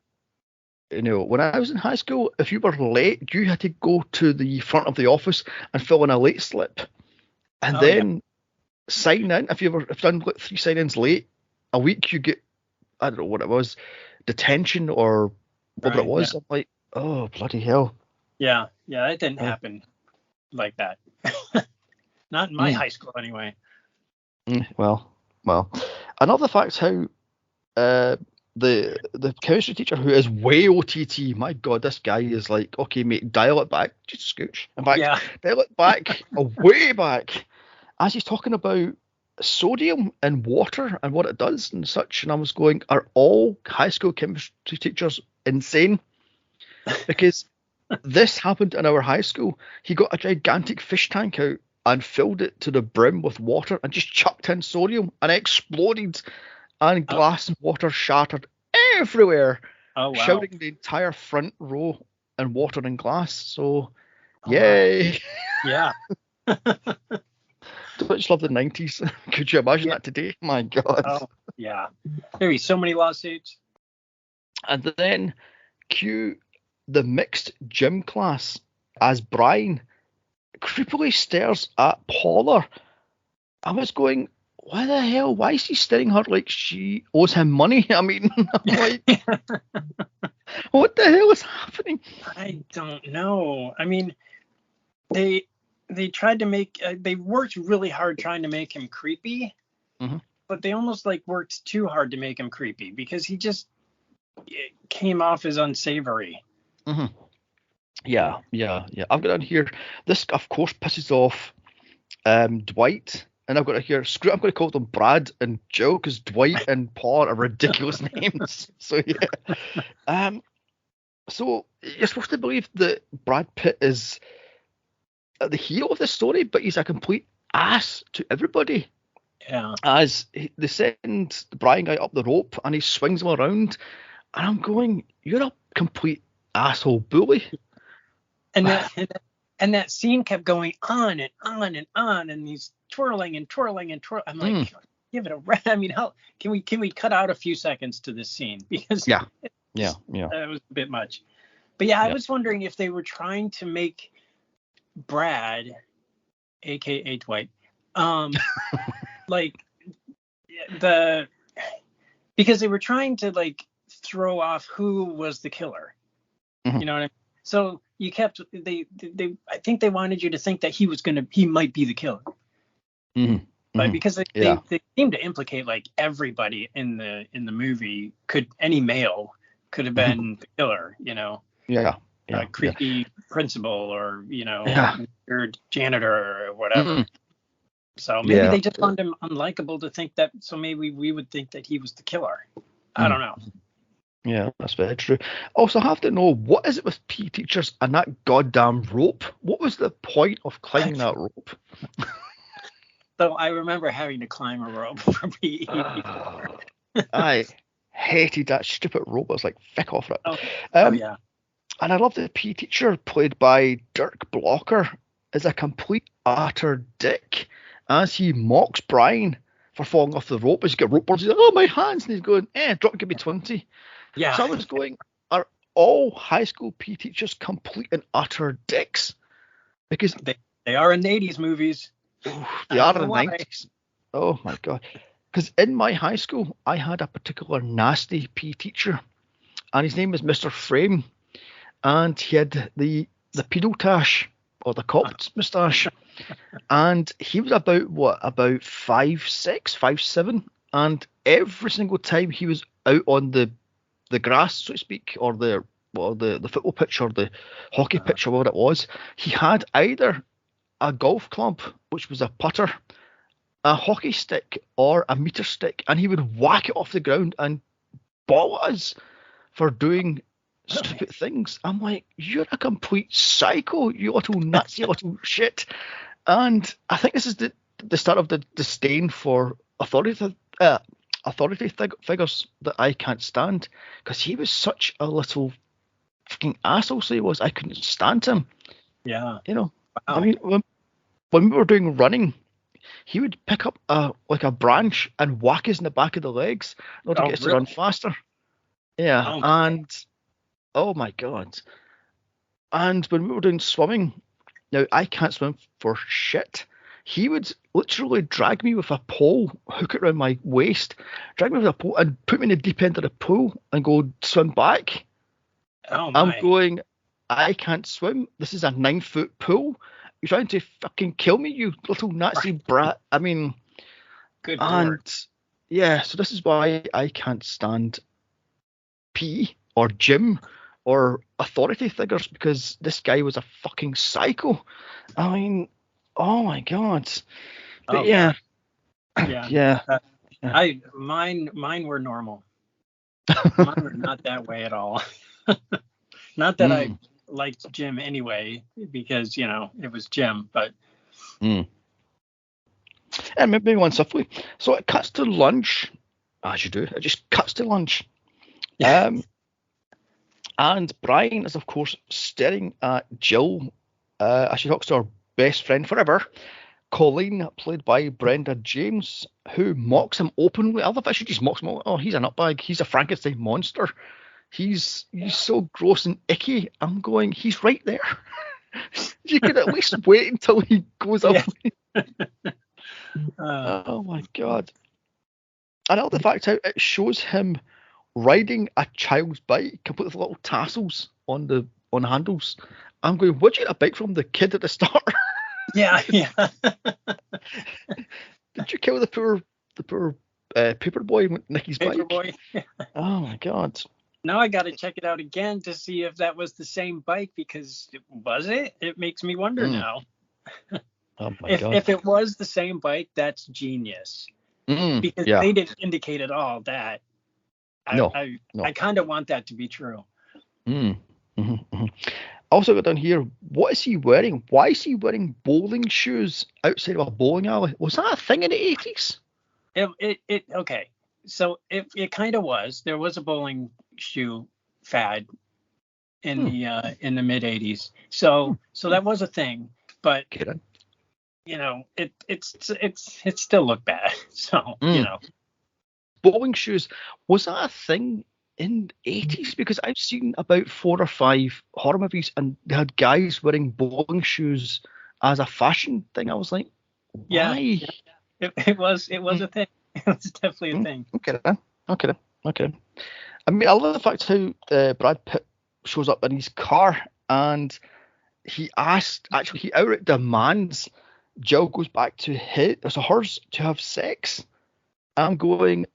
When I was in high school, if you were late, you had to go to the front of the office and fill in a late slip, and then sign in. If you've done 3 sign-ins late a week, you get, I don't know what it was, detention or whatever it was. Yeah. I'm like, oh bloody hell. Yeah, it didn't happen like that. Not in my high school anyway. Well, another fact how the chemistry teacher, who is way OTT, my god, this guy is like, okay mate, dial it back, just scooch. In fact, dial it back, way back, as he's talking about sodium in water and what it does and such. And I was going, are all high school chemistry teachers insane? Because this happened in our high school. He got a gigantic fish tank out and filled it to the brim with water and just chucked in sodium, and it exploded, and glass and water shattered everywhere, shouting the entire front row in water and glass. So, yay. Yeah. Don't you just love the 90s? Could you imagine that today? My God. Oh, yeah. There'd be so many lawsuits. And then cue the mixed gym class as Brian creepily stares at Paula. I was going, why the hell? Why is he staring at her like she owes him money? I mean, I'm like, what the hell is happening? I don't know. I mean, they they tried to make they worked really hard trying to make him creepy, but they almost like worked too hard to make him creepy because he just came off as unsavory. Yeah. I've got on here. This, of course, pisses off Dwight, and I've got to hear. Screw. I'm going to call them Brad and Joe because Dwight and Paul are ridiculous names. So yeah. So you're supposed to believe that Brad Pitt is the hero of the story, but he's a complete ass to everybody. Yeah. As they send the Brian guy up the rope and he swings him around, and I'm going, "You're a complete asshole bully." And that scene kept going on and on and on, and he's twirling and twirling and twirling. I'm like, give it a rest. I mean, how can we cut out a few seconds to this scene because yeah, it was a bit much. But yeah, I was wondering if they were trying to make Brad, aka Dwight, like because they were trying to like throw off who was the killer. You know what I mean? So you kept they I think they wanted you to think that he might be the killer. But because they seem to implicate like everybody in the movie any male could have been the killer, you know. A creepy principal or, you know, weird janitor or whatever. So maybe they just found him unlikable to think that, so maybe we would think that he was the killer. I don't know. Yeah, that's very true. Also, I have to know, what is it with PE teachers and that goddamn rope? What was the point of climbing that rope? So I remember having to climb a rope for PE before. I hated that stupid rope. I was like, feck off it. Yeah. And I love the PE teacher, played by Dirk Blocker, is a complete utter dick as he mocks Brian for falling off the rope. As he got rope boards, he's like, "Oh, my hands," and he's going, drop, give me 20. Yeah. So I was going, are all high school PE teachers complete and utter dicks? Because they are in the 80s movies. They are in the 90s. Oh my god. Because in my high school, I had a particular nasty PE teacher, and his name was Mr. Frame, and he had the pedo tash, or the cop's moustache, and he was about 5'6", 5'7", and every single time he was out on the grass, so to speak, or the football pitch or the hockey pitch or whatever it was, he had either a golf club, which was a putter, a hockey stick, or a meter stick, and he would whack it off the ground and ball us for doing stupid things. I'm like, you're a complete psycho, you little nuts, you little shit. And I think this is the start of the disdain for authority figures that I can't stand, because he was such a little fucking asshole. So he was. I couldn't stand him. Yeah. You know. Wow. I mean, when we were doing running, he would pick up a branch and whack us in the back of the legs in order to get us to run faster. Yeah. And oh my god. And when we were doing swimming, now I can't swim for shit. He would literally drag me with a pole, hook it around my waist, drag me with a pole, and put me in the deep end of the pool and go swim back. Oh my. I'm going, I can't swim. This is a 9-foot pool. You're trying to fucking kill me, you little Nazi brat. I mean, good and Lord. Yeah, so this is why I can't stand PE or gym or authority figures, because this guy was a fucking psycho. I mean, oh my god. But yeah. Yeah. Mine were normal. Mine were not that way at all. Not that I liked Jim anyway, because, you know, it was Jim, but and maybe one softly. So it cuts to lunch, as you do. It just cuts to lunch. And Brian is, of course, staring at Jill as she talks to her best friend forever, Colleen, played by Brenda James, who mocks him openly. I love that she just mocks him. Oh, he's a nutbag. He's a Frankenstein monster. He's so gross and icky. I'm going, he's right there. You could at least wait until he goes up. Oh my god. And I love the fact how it shows him riding a child's bike, complete with little tassels on the handles. I'm going, where'd you get a bike from? The kid at the start? Yeah, yeah. Did you kill the poor Paperboy with Nicky's bike? Paperboy. Oh my God. Now I got to check it out again to see if that was the same bike, because was it? It makes me wonder Mm. now. Oh my If God. if it was the same bike, that's genius, because Yeah. they didn't indicate at all that. No. I kind of want that to be true. Also got down here, what is he wearing? Why is he wearing bowling shoes outside of a bowling alley? Was that a thing in the 80s? Okay. So it kind of was. There was a bowling shoe fad in the mid 80s. So that was a thing, but Okay then. it still looked bad. So, Bowling shoes, was that a thing in the 80s? Because I've seen about 4 or 5 horror movies and they had guys wearing bowling shoes as a fashion thing. I was like, yeah, why? it was a thing. It was definitely a thing. Okay then. Okay. I mean, I love the fact how Brad Pitt shows up in his car and he outright demands Jill goes back to hers to have sex. I'm going,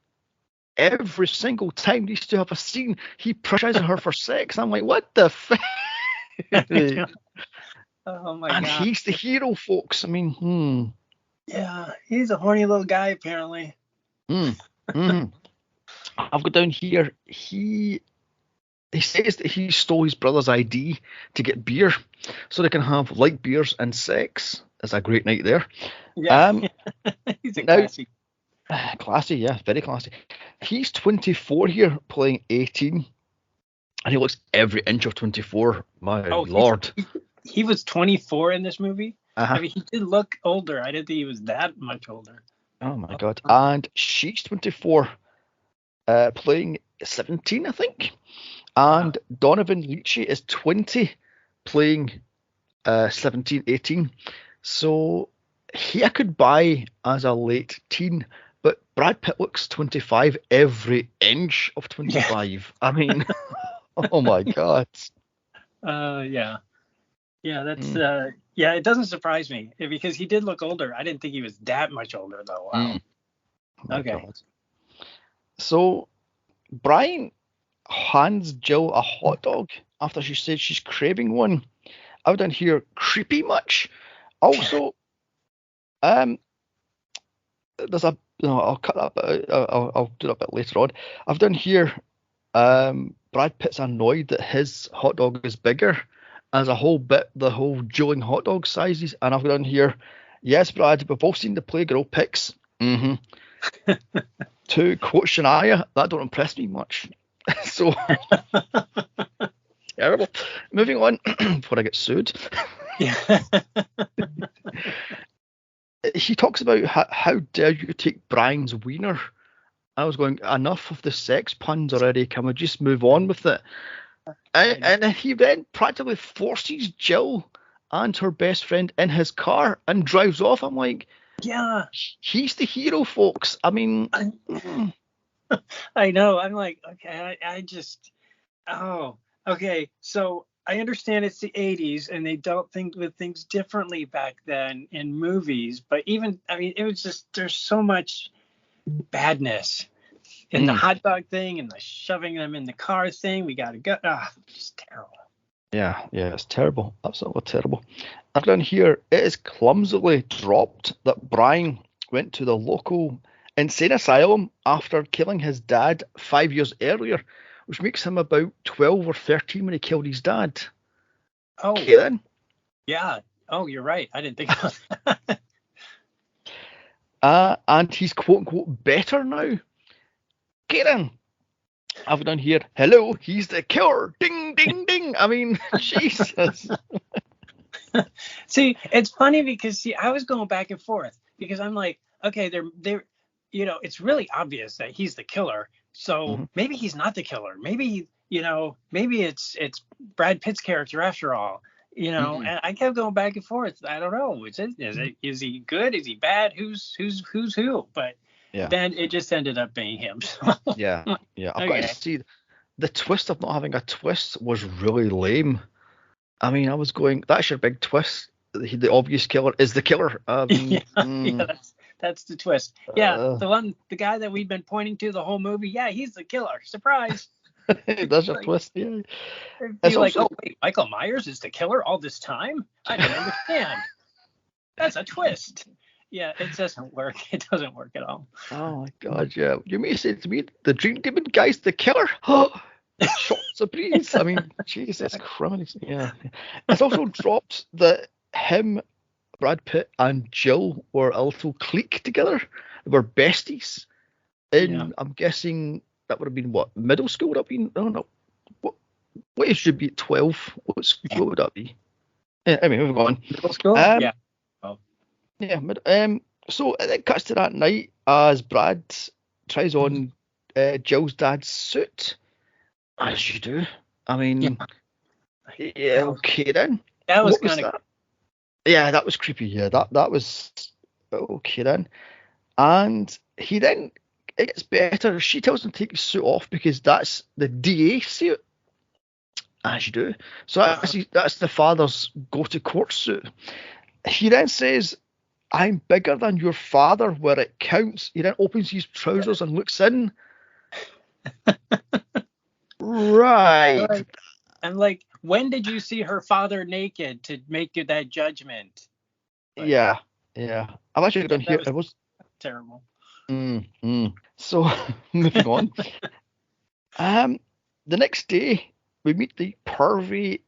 every single time these two have a scene, he pressurizes her for sex. I'm like, what the fuck? Oh my And God. he's the hero, folks. I mean, Yeah, he's a horny little guy apparently. I've got down here, he says that he stole his brother's ID to get beer so they can have light beers and sex. It's a great night there. Yeah, he's a classy. Classy, yeah, very classy. He's 24 here, playing 18, and he looks every inch of 24. My lord. He was 24 in this movie. Uh-huh. I mean, he did look older. I didn't think he was that much older. Oh my God. And she's 24, playing 17, I think. And Donovan Leitch is 20, playing 17, 18. So he I could buy as a late teen, but Brad Pitt looks 25 every inch of 25. Yeah. I mean, oh my God. Yeah. Yeah, that's it doesn't surprise me because he did look older. I didn't think he was that much older though. Wow. Okay. God. So Brian hands Jill a hot dog after she said she's craving one. I didn't hear creepy much. Also, there's I'll cut that bit out. I'll do that a bit later on. I've done here, Brad Pitt's annoyed that his hot dog is bigger as a whole bit, the whole dueling hot dog sizes. And I've done here, yes, Brad, we've all seen the Playgirl pics. To quote Shania, that don't impress me much. So, terrible. Moving on, before I get sued. Yeah. He talks about how dare you take Brian's wiener. I was going, enough of the sex puns already. Can we just move on with it? And he then practically forces Jill and her best friend in his car and drives off. I'm like, yeah, he's the hero, folks. I mean, I know. I'm like, okay, okay. So I understand it's the 80s and they dealt with things differently back then in movies, but even, I mean, it was just, there's so much badness in the hot dog thing and the shoving them in the car thing. We got to go. It's terrible. Yeah, it's terrible. Absolutely terrible. I've done here, it is clumsily dropped that Brian went to the local insane asylum after killing his dad 5 years earlier, which makes him about 12 or 13 when he killed his dad. Oh, okay, then. Yeah. Oh, you're right. I didn't think about that. And he's quote unquote better now. Get in. I've done here, hello, he's the killer. Ding, ding, ding. I mean, Jesus. See, it's funny because I was going back and forth because I'm like, okay, they're it's really obvious that he's the killer. So maybe he's not the killer. Maybe, maybe it's Brad Pitt's character after all. And I kept going back and forth. I don't know. Is he good? Is he bad? Who's who? But then it just ended up being him. So. Yeah. I've got to see, the twist of not having a twist was really lame. I mean, I was going, that's your big twist. the obvious killer is the killer. Yeah, that's the twist. Yeah, the guy that we've been pointing to the whole movie. Yeah, he's the killer. Surprise. That's your twist. Yeah. Be like, oh wait, Michael Myers is the killer all this time? I don't understand. That's a twist. Yeah, it doesn't work. It doesn't work at all. Oh my god, yeah. You may say to me, the Dream Demon guy's the killer? Oh, shots of breeze. I mean, Jesus Christ. Yeah. It's also dropped that him, Brad Pitt, and Jill were a little clique together. They were besties. I'm guessing that would have been what? Middle school would have been? I don't know. What age should be 12? What would that be? Yeah, I mean, moving on. Middle school? Yeah. Oh. Yeah. So it cuts to that night as Brad tries on Jill's dad's suit. As you do. I mean, yeah, okay then. That was kind of. Yeah, that was creepy. Yeah, that was okay then. And he then, it gets better. She tells him to take his suit off because that's the DA suit. As you do. So that's the father's go-to-court suit. He then says, I'm bigger than your father where it counts. He then opens his trousers and looks in. Right. I'm like, when did you see her father naked to make that judgment? But, yeah. I'm actually going here. It was terrible. So, moving on. The next day, we meet the pervy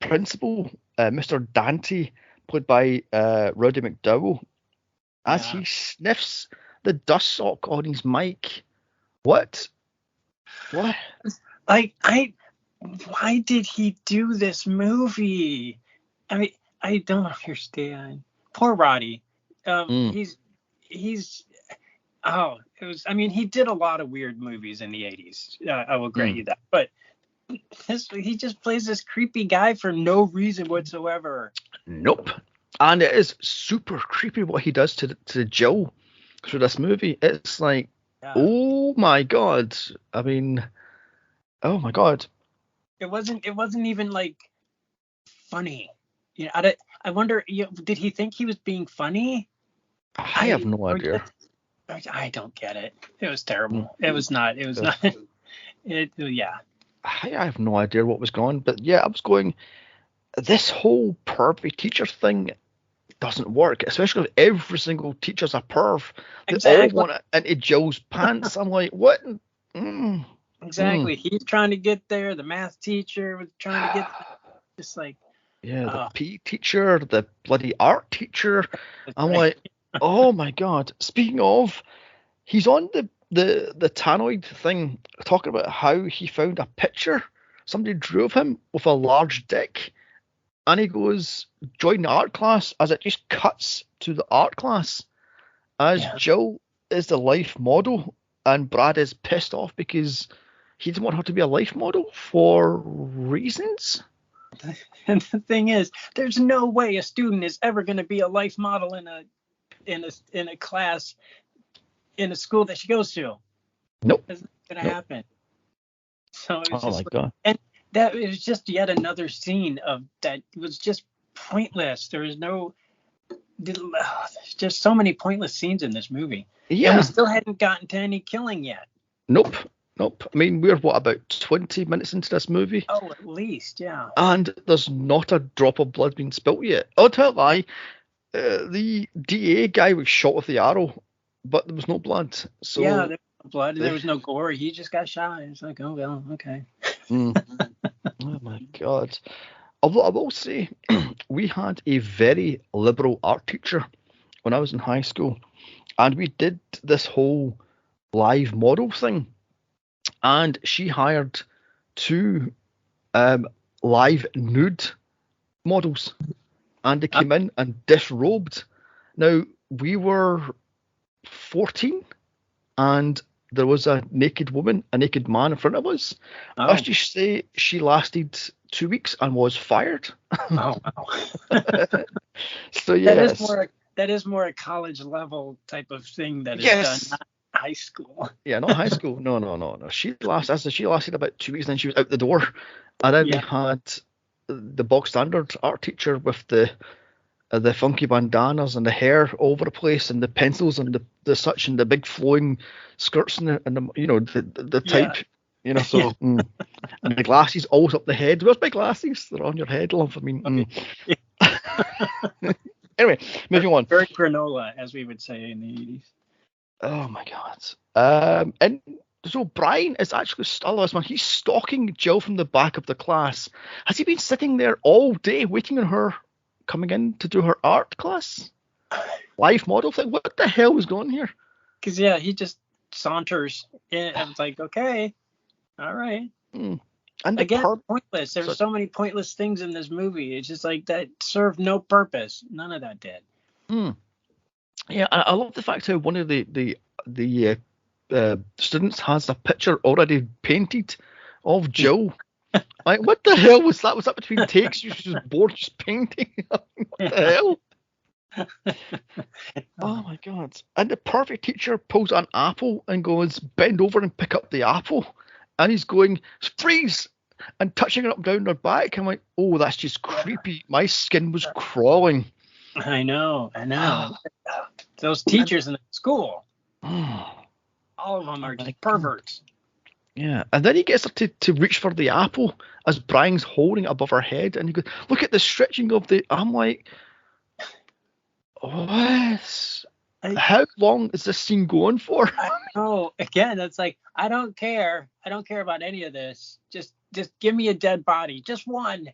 principal, Mr. Dante, played by Roddy McDowall, as he sniffs the dust sock on his mic. What? Why did he do this movie? I mean, I don't understand. Poor Roddy. He's he did a lot of weird movies in the 80s. I will grant you that. But he just plays this creepy guy for no reason whatsoever. Nope. And it is super creepy what he does to Jill through this movie. It's like, oh my god. I mean, oh my god. It wasn't even like funny. I wonder, did he think he was being funny? I have no idea. I don't get it. It was terrible. It was not. Yeah. I have no idea what was going on, but yeah, I was going, this whole pervy teacher thing doesn't work, especially if every single teacher's a perv. They all want it into Jill's pants. I'm like, what? Exactly. He's trying to get there. The math teacher was trying to get just like. Yeah, the PE teacher, the bloody art teacher. I'm like, oh my god. Speaking of, he's on the Tannoy thing talking about how he found a picture. Somebody drew of him with a large dick. And he goes, join the art class, as it just cuts to the art class. As Jill is the life model, and Brad is pissed off because he didn't want her to be a life model for reasons. And the thing is, there's no way a student is ever going to be a life model in a class in a school that she goes to. Nope. It's not going to happen. So it was God. And that it was just yet another scene of that was just pointless. There's just so many pointless scenes in this movie. Yeah. And we still hadn't gotten to any killing yet. Nope. I mean, we're about 20 minutes into this movie? Oh, at least, yeah. And there's not a drop of blood being spilt yet. I'll tell a lie. The DA guy was shot with the arrow, but there was no blood. So yeah, there was no blood. There was no gore. He just got shot. It's like, oh, well, okay. Oh, my God. Although I will say, we had a very liberal art teacher when I was in high school. And we did this whole live model thing. And she hired 2 live nude models. And they came in and disrobed. Now, we were 14 and there was a naked woman, a naked man in front of us. Let's just say she lasted 2 weeks and was fired. Oh, wow. So, yeah. That is more a college level type of thing that is done, not high school. Yeah, not high school. No. She lasted about 2 weeks, and then she was out the door. And then we had the bog standard art teacher with the the funky bandanas and the hair all over the place and the pencils and the such and the big flowing skirts and the the type, so and the glasses always up the head. Where's my glasses? They're on your head, love. I mean, anyway, moving on. Very granola, as we would say in the 80s. Oh my God. And so Brian is actually still this man. He's stalking Jill from the back of the class. Has he been sitting there all day waiting on her coming in to do her art class? Life model thing? What the hell was going on here? Because, he just saunters in. I was like, okay, all right. And again, pointless. There's so many pointless things in this movie. It's just like that served no purpose. None of that did. Yeah, I love the fact how one of the students has a picture already painted of Jill. Like, what the hell was that? Was that between takes? You just bored just painting? What the hell? Oh my God. And the perfect teacher pulls an apple and goes, bend over and pick up the apple. And he's going, freeze! And touching her up and down her back. I'm like, oh, that's just creepy. My skin was crawling. I know. Those teachers in the school. All of them are just perverts. Yeah, and then he gets her to reach for the apple as Brian's holding it above her head, and he goes, look at the stretching of the... I'm like, what? How long is this scene going for? I know. Again, it's like, I don't care. I don't care about any of this. Just give me a dead body. Just one.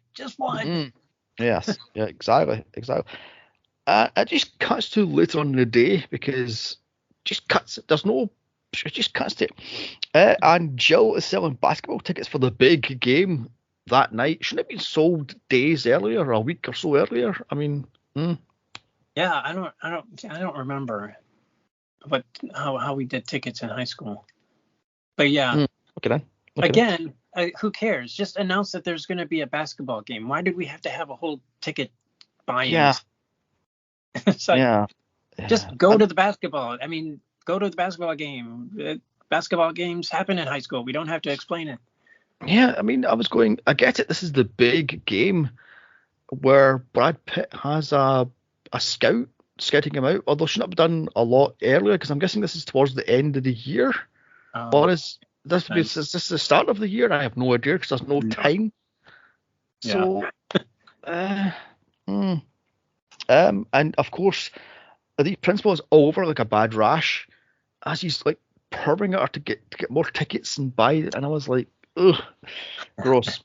Yes, yeah, exactly. It just cuts to later on in the day because it just cuts to it. And Jill is selling basketball tickets for the big game that night. Shouldn't it have been sold days earlier or a week or so earlier? I mean, yeah, I don't remember how we did tickets in high school. But yeah. Okay then. Again, who cares? Just announce that there's going to be a basketball game. Why did we have to have a whole ticket buying? Yeah. It's like, just go to the basketball. I mean, go to the basketball game. Basketball games happen in high school. We don't have to explain it. Yeah, I mean, I get it. This is the big game where Brad Pitt has a scout scouting him out, although shouldn't have done a lot earlier because I'm guessing this is towards the end of the year. Or is this the start of the year? I have no idea because there's no time. So, and of course, the principal is all over like a bad rash as he's like purring at her to get more tickets and buy it. And I was like, ugh, gross.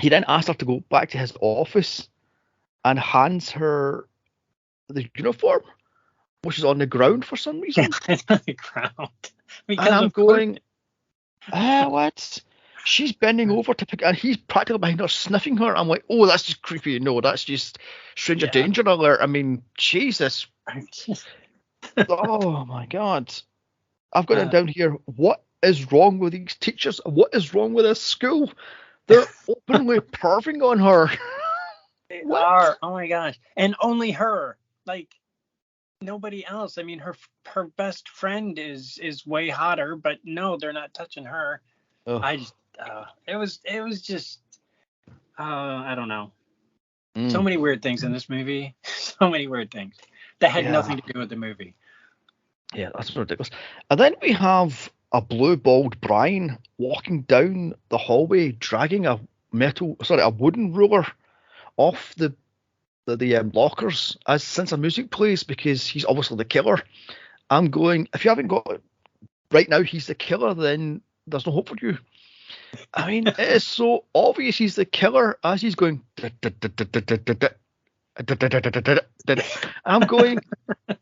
He then asked her to go back to his office and hands her the uniform, which is on the ground for some reason. Yeah, it's on the ground. And I'm going, what? She's bending over to pick, and he's practically behind her, sniffing her. I'm like, oh, that's just creepy. No, that's just stranger danger alert. I mean, Jesus. Oh my God. I've got it down here. What is wrong with these teachers? What is wrong with this school? They're openly perving on her. They are. Oh my gosh. And only her. Like, nobody else. I mean, her best friend is way hotter, but no, they're not touching her. Ugh. It was just I don't know. So many weird things in this movie. So many weird things that had nothing to do with the movie. Yeah, that's ridiculous. And then we have a blue-balled Brian walking down the hallway, dragging a wooden ruler off the lockers since a music plays because he's obviously the killer. I'm going, if you haven't got it right now, he's the killer, then there's no hope for you. I mean, it is so obvious he's the killer as he's going. I'm going,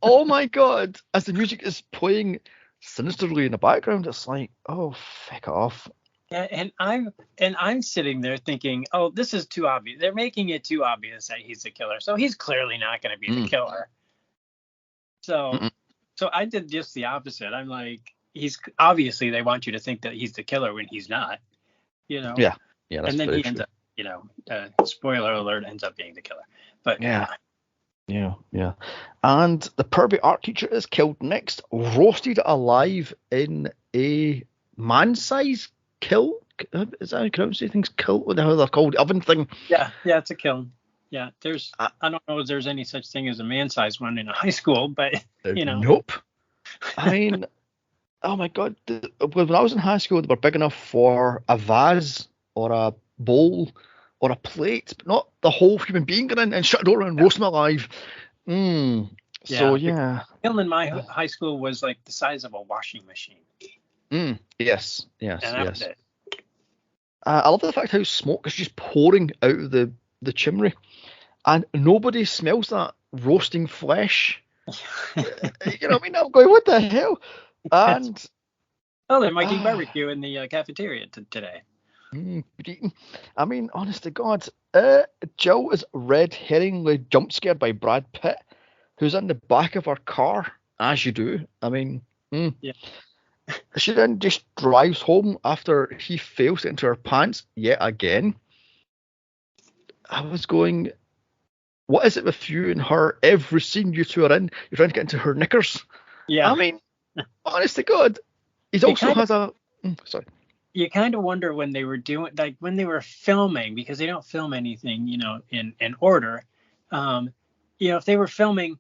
oh my God, as the music is playing sinisterly in the background. It's like, oh, fuck off. Yeah, and I'm sitting there thinking, oh, this is too obvious. They're making it too obvious that he's the killer, so he's clearly not going to be the killer. So I did just the opposite. I'm like, he's obviously they want you to think that he's the killer when he's not, Yeah. That's and then he ends up, spoiler alert, ends up being the killer. But yeah. And the pervy art teacher is killed next, roasted alive in a man-sized kiln. Is that how you pronounce these things? Kiln? What the hell they're called? Oven thing. Yeah, it's a kiln. Yeah, Uh, I don't know if there's any such thing as a man-sized one in a high school, but nope. I mean, oh my God, when I was in high school, they were big enough for a vase or a bowl or a plate, but not the whole human being going in and shut the door and roast them alive. So yeah, the yeah. kiln in my high school was like the size of a washing machine, Yes, and yes, that was yes. it. I love the fact how smoke is just pouring out of the chimney, and nobody smells that roasting flesh. You know what I mean? I'm going, what the hell? And Oh, they're making ah, barbecue in the cafeteria today. good eating. I mean, honest to God, Jill is red herringly jump scared by Brad Pitt, who's in the back of her car, as you do. I mean, Yeah. she then just drives home after he fails to enter her pants yet again. I was going, what is it with you and her? Every scene you two are in, you're trying to get into her knickers. Yeah. I mean, honest to God, he It also kind of has a. Sorry. You kind of wonder when they were doing, like when they were filming, because they don't film anything, in order. Um, if they were filming,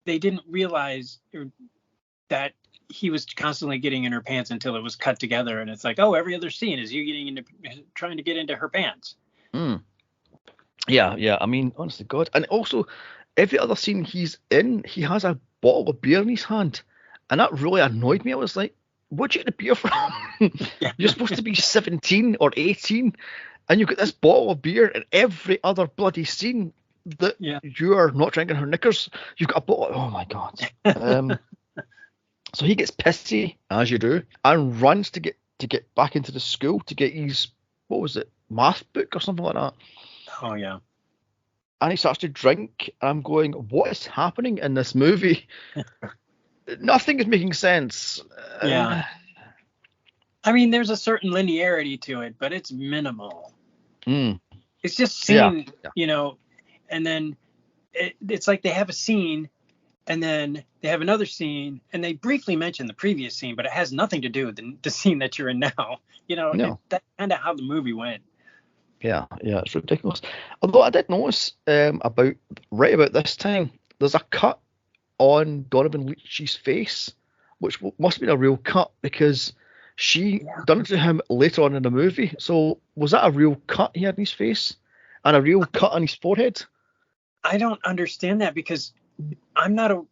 they didn't realize that he was constantly getting in her pants until it was cut together, and it's like, oh, every other scene is you trying to get into her pants. Mm. Yeah, yeah. I mean, honest to God, and also every other scene he's in, he has a bottle of beer in his hand, and that really annoyed me. I was like, "What'd you get the beer from? Yeah. You're supposed to be 17 or 18, and you've got this bottle of beer in every other bloody scene that Yeah. you are not drinking her knickers. You've got a bottle. Oh my God." So he gets pissy, as you do, and runs to get back into the school to get his, what was it, math book or something like that. Oh yeah. And he starts to drink, and I'm going, what is happening in this movie? Nothing is making sense. Yeah. I mean, there's a certain linearity to it, but it's minimal. Mm, It's just yeah, scene, yeah, and then it's like they have a scene, and then they have another scene, and they briefly mention the previous scene, but it has nothing to do with the scene that you're in now. no, That's kind of how the movie went. yeah, yeah, it's ridiculous. Although I did notice right about this time, there's a cut on Donovan Leitch's face, which must have been a real cut because she Yeah. done it to him later on in the movie. So was that a real cut he had in his face and a real cut on his forehead? I don't understand that because I'm not a.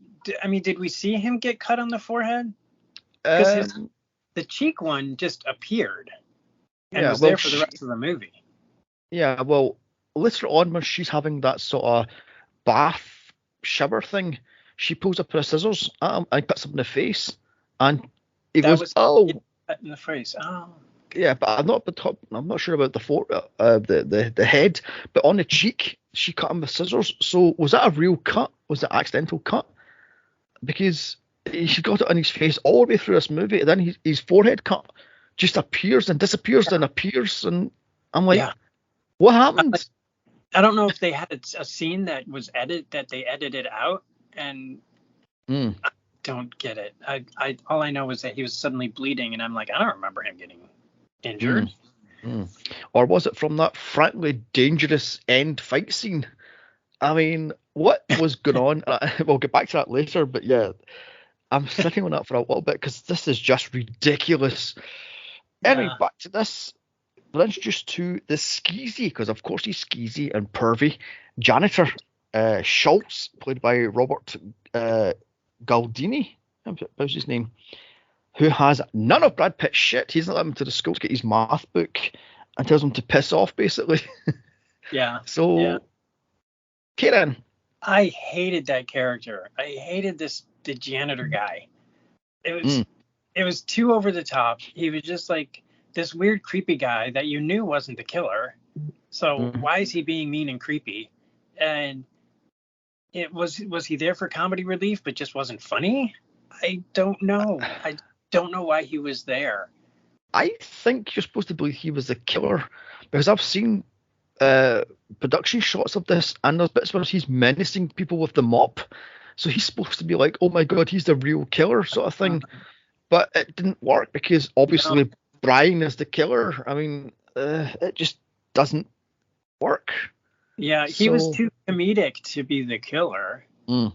I mean, did we see him get cut on the forehead? Because Um, the cheek one just appeared and yeah, was well, there for the rest of the movie. yeah, well, later on when she's having that sort of bath shower thing, she pulls a pair of scissors at him and cuts him in the face, and he That goes, was "Oh." cut in the face. Oh, Yeah, but I'm not sure about the head, but on the cheek, she cut him with scissors. So was that a real cut? Was it an accidental cut? Because she got it on his face all the way through this movie, and then his forehead cut just appears and disappears, and appears, and I'm like, yeah. what happened? I don't know if they had a scene that was that they edited out, and Mm, I don't get it. I all I know was that he was suddenly bleeding, and I'm like, I don't remember him getting injured. mm, mm. Or was it from that frankly dangerous end fight scene? I mean, what was going on? We'll get back to that later, but yeah, I'm sitting on that for a little bit because this is just ridiculous. Anyway, Yeah, back to this. We're introduced to the skeezy, because of course he's skeezy and pervy, janitor Schultz, played by Robert Galdini, how's his name, who has none of Brad Pitt's shit. He doesn't let him to the school to get his math book and tells him to piss off, basically. yeah, yeah. So, Kieran. I hated that character. I hated the janitor guy. It was Mm, it was too over the top. He was just like this weird creepy guy that you knew wasn't the killer. So mm. why is he being mean and creepy? And it was he there for comedy relief but just wasn't funny? I don't know. I don't know why he was there. I think you're supposed to believe he was the killer because I've seen production shots of this, and there's bits where he's menacing people with the mop. So he's supposed to be like, oh my God, he's the real killer sort of Uh, thing. But it didn't work because no, obviously Brian is the killer. I mean, it just doesn't work. Yeah, he was So, too comedic to be the killer. mm,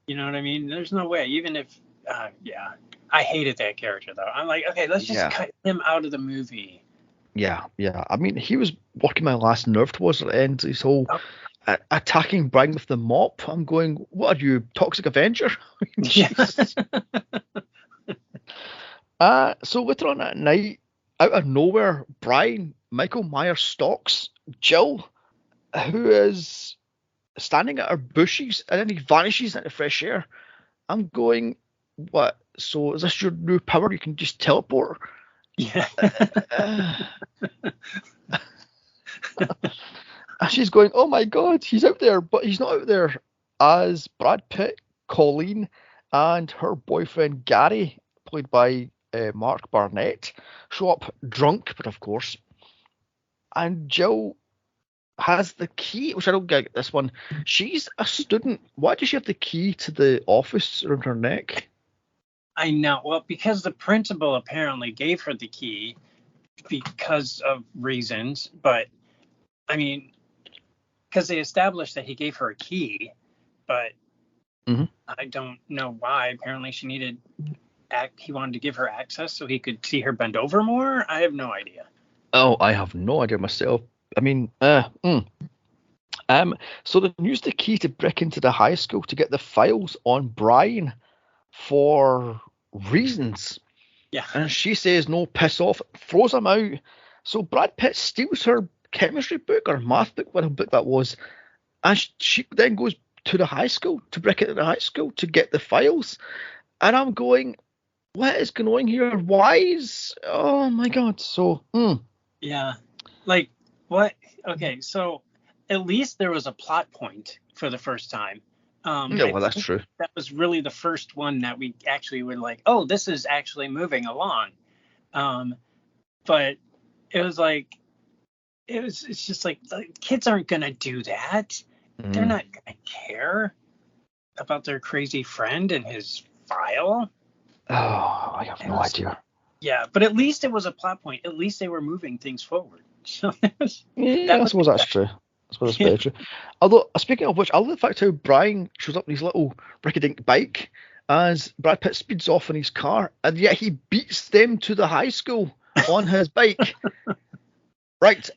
You know what I mean? There's no way. Even if, yeah, I hated that character though. I'm like, okay, let's just yeah, cut him out of the movie. yeah. I mean, he was working my last nerve towards the end. His whole Oh, attacking Brian with the mop. I'm going, what are you, Toxic Avenger? I mean, yeah. Jesus. So later on that night, out of nowhere, Michael Myers stalks Jill, who is standing at her bushes, and then he vanishes into fresh air. I'm going, what? So is this your new power? You can just teleport? Yeah. Uh, and she's going, oh my god, he's out there, but he's not out there. As Brad Pitt, Colleen, and her boyfriend Gary, played by Mark Barnett, show up drunk, but of course. And Jill has the key, which I don't get this one. She's a student. Why does she have the key to the office around her neck? I know. Well, because the principal apparently gave her the key because of reasons, but I mean, because they established that he gave her a key, but I don't know why. Apparently, he wanted to give her access so he could see her bend over more. I have no idea. Oh, I have no idea myself. I mean, so they used the key to break into the high school to get the files on Brian for reasons. Yeah. And she says, no, piss off, throws him out. So Brad Pitt steals her chemistry book or math book, whatever book that was, and she then goes to the high school to break into the high school to get the files. And I'm going, what is going on here? Why is, oh my god. So, Yeah. Like, what? Okay, so at least there was a plot point for the first time. yeah, I well, that's think true. that was really the first one that we actually were like, oh, this is actually moving along. Um, but it was like, it's just like, the kids aren't going to do that. They're not going to care about their crazy friend and his file. Oh, I have no idea. Yeah, but at least it was a plot point. At least they were moving things forward. So Yeah, I suppose that's true. I suppose that's very true. Although, speaking of which, I love the fact how Brian shows up in his little rickety bike as Brad Pitt speeds off in his car, and yet he beats them to the high school on his bike. Right,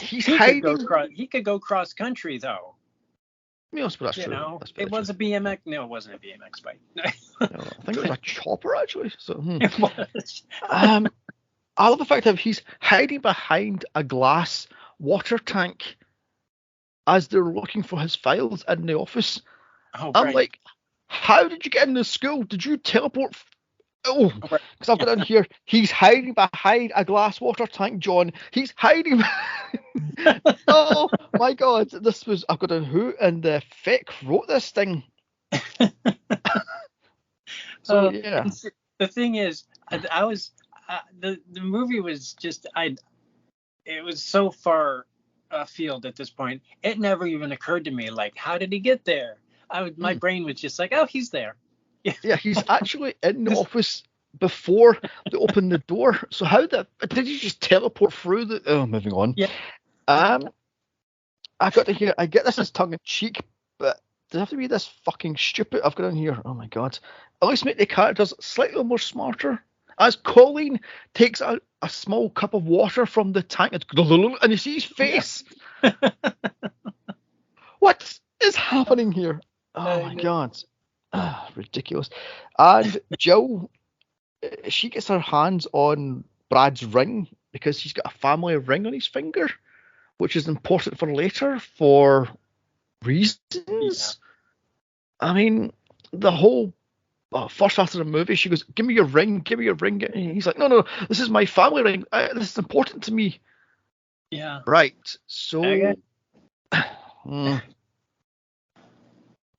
he's hiding. He could go cross country though. Yeah, I suppose that's true. Know, That's it was true. a BMX. No, it wasn't a BMX bike. No, I think it was a chopper actually. So, It was. I love the fact that he's hiding behind a glass water tank as they're looking for his files in the office. Oh, I'm right. like, how did you get in the school? Did you teleport? Oh, because I've got down here, he's hiding behind a glass water tank, John. He's hiding. Oh my god, I've got down who in the feck wrote this thing. So yeah. The thing is, I was the movie was just it was so far afield at this point. It never even occurred to me like, how did he get there? My brain was just like, oh, he's there. Yeah, he's actually in the office before they open the door. So how did he just teleport through the? Oh, moving on. Yeah. I got to hear. I get this as tongue in cheek, but does it have to be this fucking stupid? I've got in here. Oh my god. At least make the characters slightly more smarter. As Colleen takes a small cup of water from the tank and you see his face. Yeah. What is happening here? Oh my god. Ridiculous. And Jill, she gets her hands on Brad's ring because he's got a family ring on his finger, which is important for later for reasons. Yeah. I mean, the whole first half of the movie, she goes, give me your ring, give me your ring. And he's like, no, this is my family ring. This is important to me. Yeah. Right. So... Okay.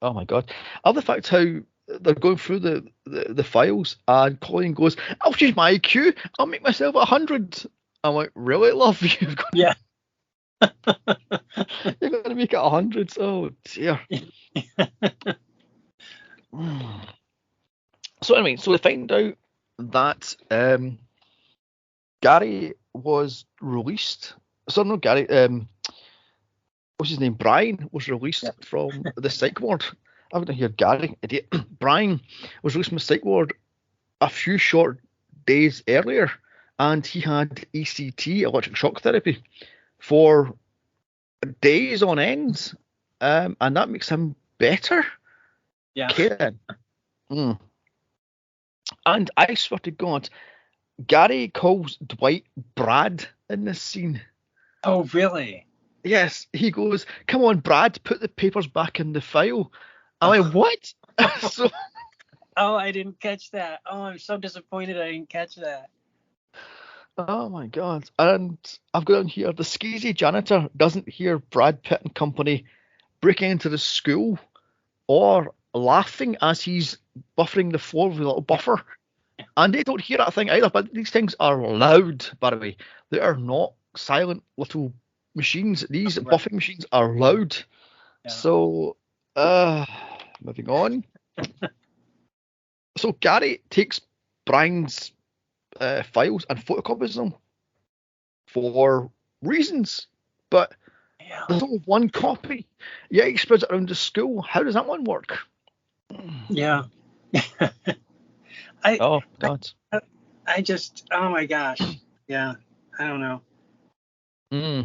Oh my god. I love the fact how they're going through the files and Colleen goes, I'll change my IQ. I'll make myself 100. I'm like, really, love? Yeah. You're going to make it 100. Oh dear. So anyway, so they find out that Gary was released. So no, Gary. what's his name? Brian was released from the psych ward. I'm going to hear Gary, idiot. Brian was released from the psych ward a few short days earlier, and he had ECT, electric shock therapy, for days on end, and that makes him better. Yeah. Kieran. And I swear to God, Gary calls Dwight Brad in this scene. Oh, really? Yes, he goes, "Come on, Brad, put the papers back in the file." I'm like, what? So, oh, I didn't catch that. Oh, I'm so disappointed I didn't catch that. oh my God. And I've got on here, the skeezy janitor doesn't hear Brad Pitt and company breaking into the school or laughing as he's buffering the floor with a little buffer. And they don't hear that thing either, but these things are loud, by the way. They are not silent little machines. These buffing machines are loud. Yeah. So, moving on. So Gary takes Brian's files and photocopies them for reasons, but there's only one copy. Yeah, he spreads it around the school. How does that one work? Yeah. Oh God. I just, oh my gosh. Yeah, I don't know.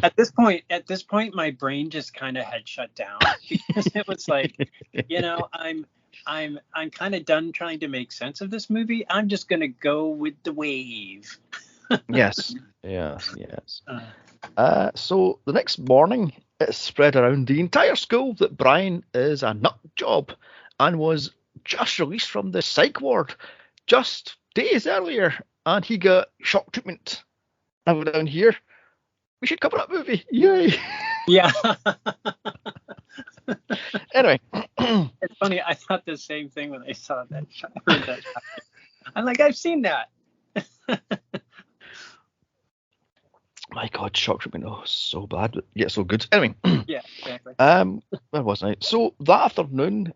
At this point, my brain just kind of had shut down because it was like, I'm kind of done trying to make sense of this movie. I'm just gonna go with the wave. Yes. So the next morning, it's spread around the entire school that Brian is a nut job and was just released from the psych ward just days earlier, and he got shock treatment. Now down here, we should cover that movie. Yay! Yeah. Anyway, it's funny. I thought the same thing when I saw that. I'm like, I've seen that. My God, shock treatment. Oh, so bad, but yet so good. Anyway. Yeah, exactly. Where was I? So that afternoon,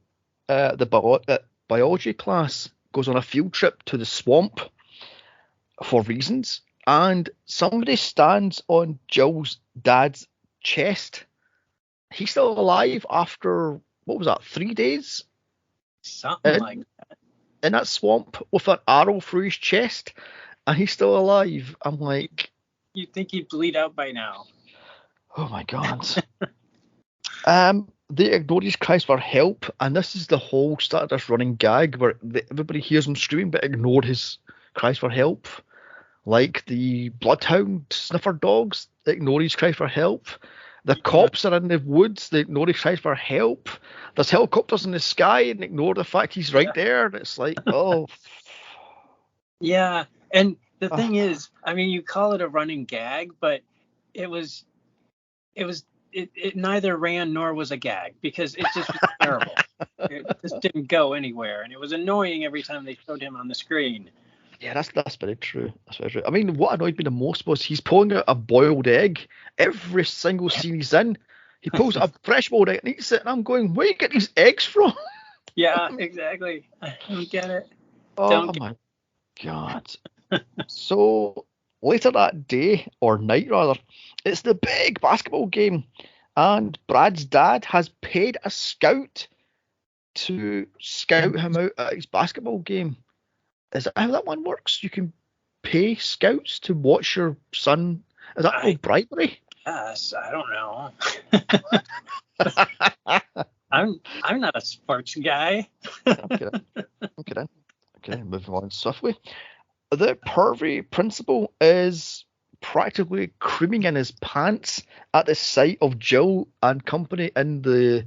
the biology class goes on a field trip to the swamp for reasons, and somebody stands on Jill's dad's chest. He's still alive after, what was that, 3 days? Something like that. In that swamp with an arrow through his chest, and he's still alive. I'm like... You'd think he'd bleed out by now. Oh my God. They ignore his cries for help, and this is the whole start of this running gag where everybody hears him screaming but ignore his cries for help. Like the bloodhound sniffer dogs, they ignore his cries for help. The cops are in the woods, they ignore his cries for help. There's helicopters in the sky and ignore the fact he's right there. And it's like, oh. Yeah, and the thing is, I mean, you call it a running gag, but it neither ran nor was a gag because it just was terrible. It just didn't go anywhere, and it was annoying every time they showed him on the screen. Yeah, that's very true. That's very true. I mean, what annoyed me the most was he's pulling out a boiled egg every single scene he's in. He pulls out a fresh boiled egg and eats it, and I'm going, where do you get these eggs from? Yeah, exactly. I don't get it. My God. So later that day, or night rather, it's the big basketball game, and Brad's dad has paid a scout to scout him out at his basketball game. Is that how that one works? You can pay scouts to watch your son. Is that called bribery? Yes, I don't know. I'm not a sports guy. Okay, moving on swiftly. The pervy principal is practically creaming in his pants at the sight of Jill and company in the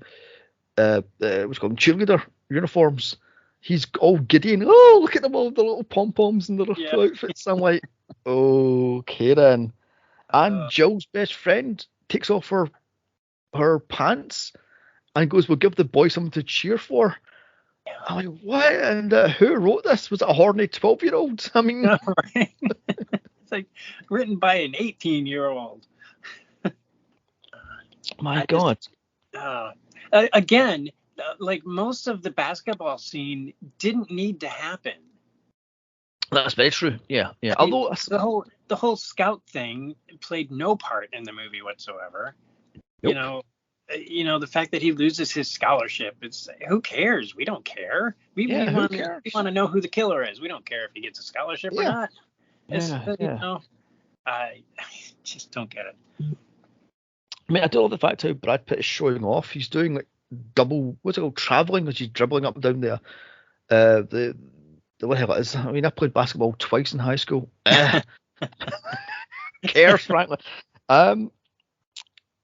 what's called cheerleader uniforms. He's all giddy and, oh, look at them all, the little pom-poms and their outfits. I'm like, okay then. And Jill's best friend takes off her pants and goes, we'll give the boy something to cheer for. I'm like, what? And who wrote this? Was it a horny 12-year-old? I mean... Right. It's like written by an 18-year-old. My God. Again, like most of the basketball scene didn't need to happen. That's very true. Yeah. Although the whole scout thing played no part in the movie whatsoever. Nope. the fact that he loses his scholarship, it's who cares? We don't care. We Who want cares? to know who the killer is. We don't care if he gets a scholarship or not. I just don't get it. I mean, I do love the fact how Brad Pitt is showing off. He's doing like double, what's it called, traveling, as he's dribbling up and down there. The what the hell it is? I mean, I played basketball twice in high school. Cares, frankly.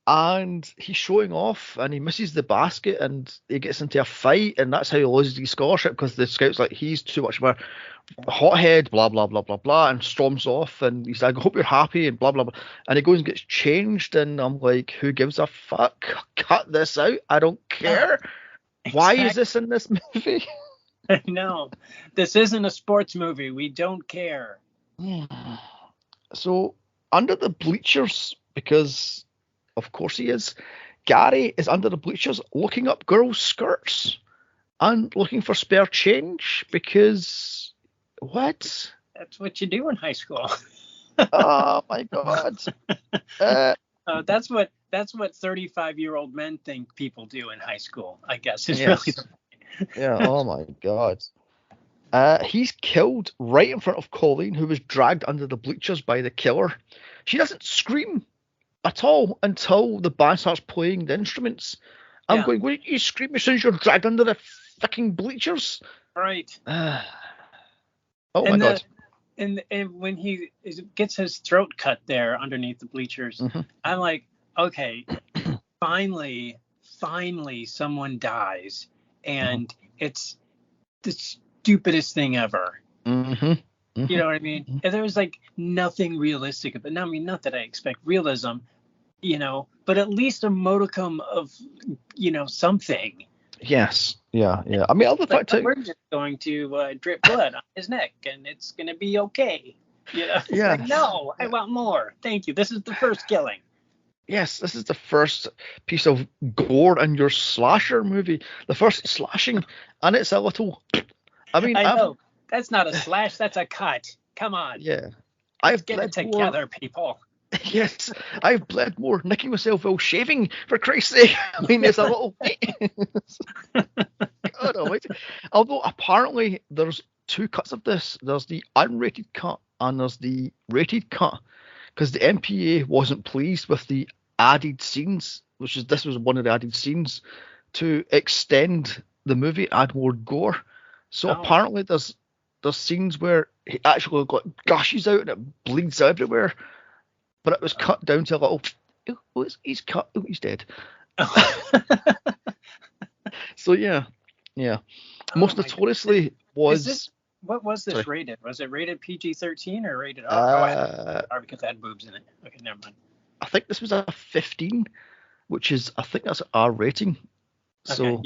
And he's showing off, and he misses the basket, and he gets into a fight, and that's how he loses his scholarship, because the scout's like, he's too much of a hothead, blah blah blah blah blah, and storms off, and he's like, I hope you're happy, and blah blah blah, and he goes and gets changed, and I'm like, who gives a fuck? Cut this out. I don't care. Exactly. Why is this in this movie? No, this isn't a sports movie. We don't care. So under the bleachers, because of course he is, Gary is under the bleachers looking up girls' skirts and looking for spare change, because what? That's what you do in high school. Oh my god. That's what 35-year-old men think people do in high school, I guess. Really yeah, oh my god. He's killed right in front of Colleen, who was dragged under the bleachers by the killer. She doesn't scream at all until the band starts playing the instruments. I'm going, why didn't you scream as soon as you're dragged under the fucking bleachers? Right. Oh my god. And when he gets his throat cut there underneath the bleachers, I'm like, okay, finally someone dies, and it's the stupidest thing ever. You know what I mean? And there was like nothing realistic about it. I mean, not that I expect realism, but at least a modicum of, something. Yes. Yeah. I mean, other fact we're just going to drip blood on his neck, and it's going to be okay. Yeah. Like, no, I want more. Thank you. This is the first killing. Yes, this is the first piece of gore in your slasher movie. The first slashing, and it's a little. I mean, I know. That's not a slash, that's a cut. Come on. Yeah. Let's get it together, people. Yes, I've bled more nicking myself while shaving, for Christ's sake. I mean, there's a little. God almighty. Although apparently there's two cuts of this. There's the unrated cut and there's the rated cut, because the MPA wasn't pleased with the added scenes, this was one of the added scenes to extend the movie, add more gore. So apparently there's scenes where he actually got gushes out and it bleeds everywhere, but it was cut down to a little. Oh, he's cut. Oh, he's dead. So yeah. Most notoriously was. What was this rated? Was it rated PG-13 or rated R? Because it had boobs in it. Okay, never mind. I think this was a 15, which is, I think that's R rating. So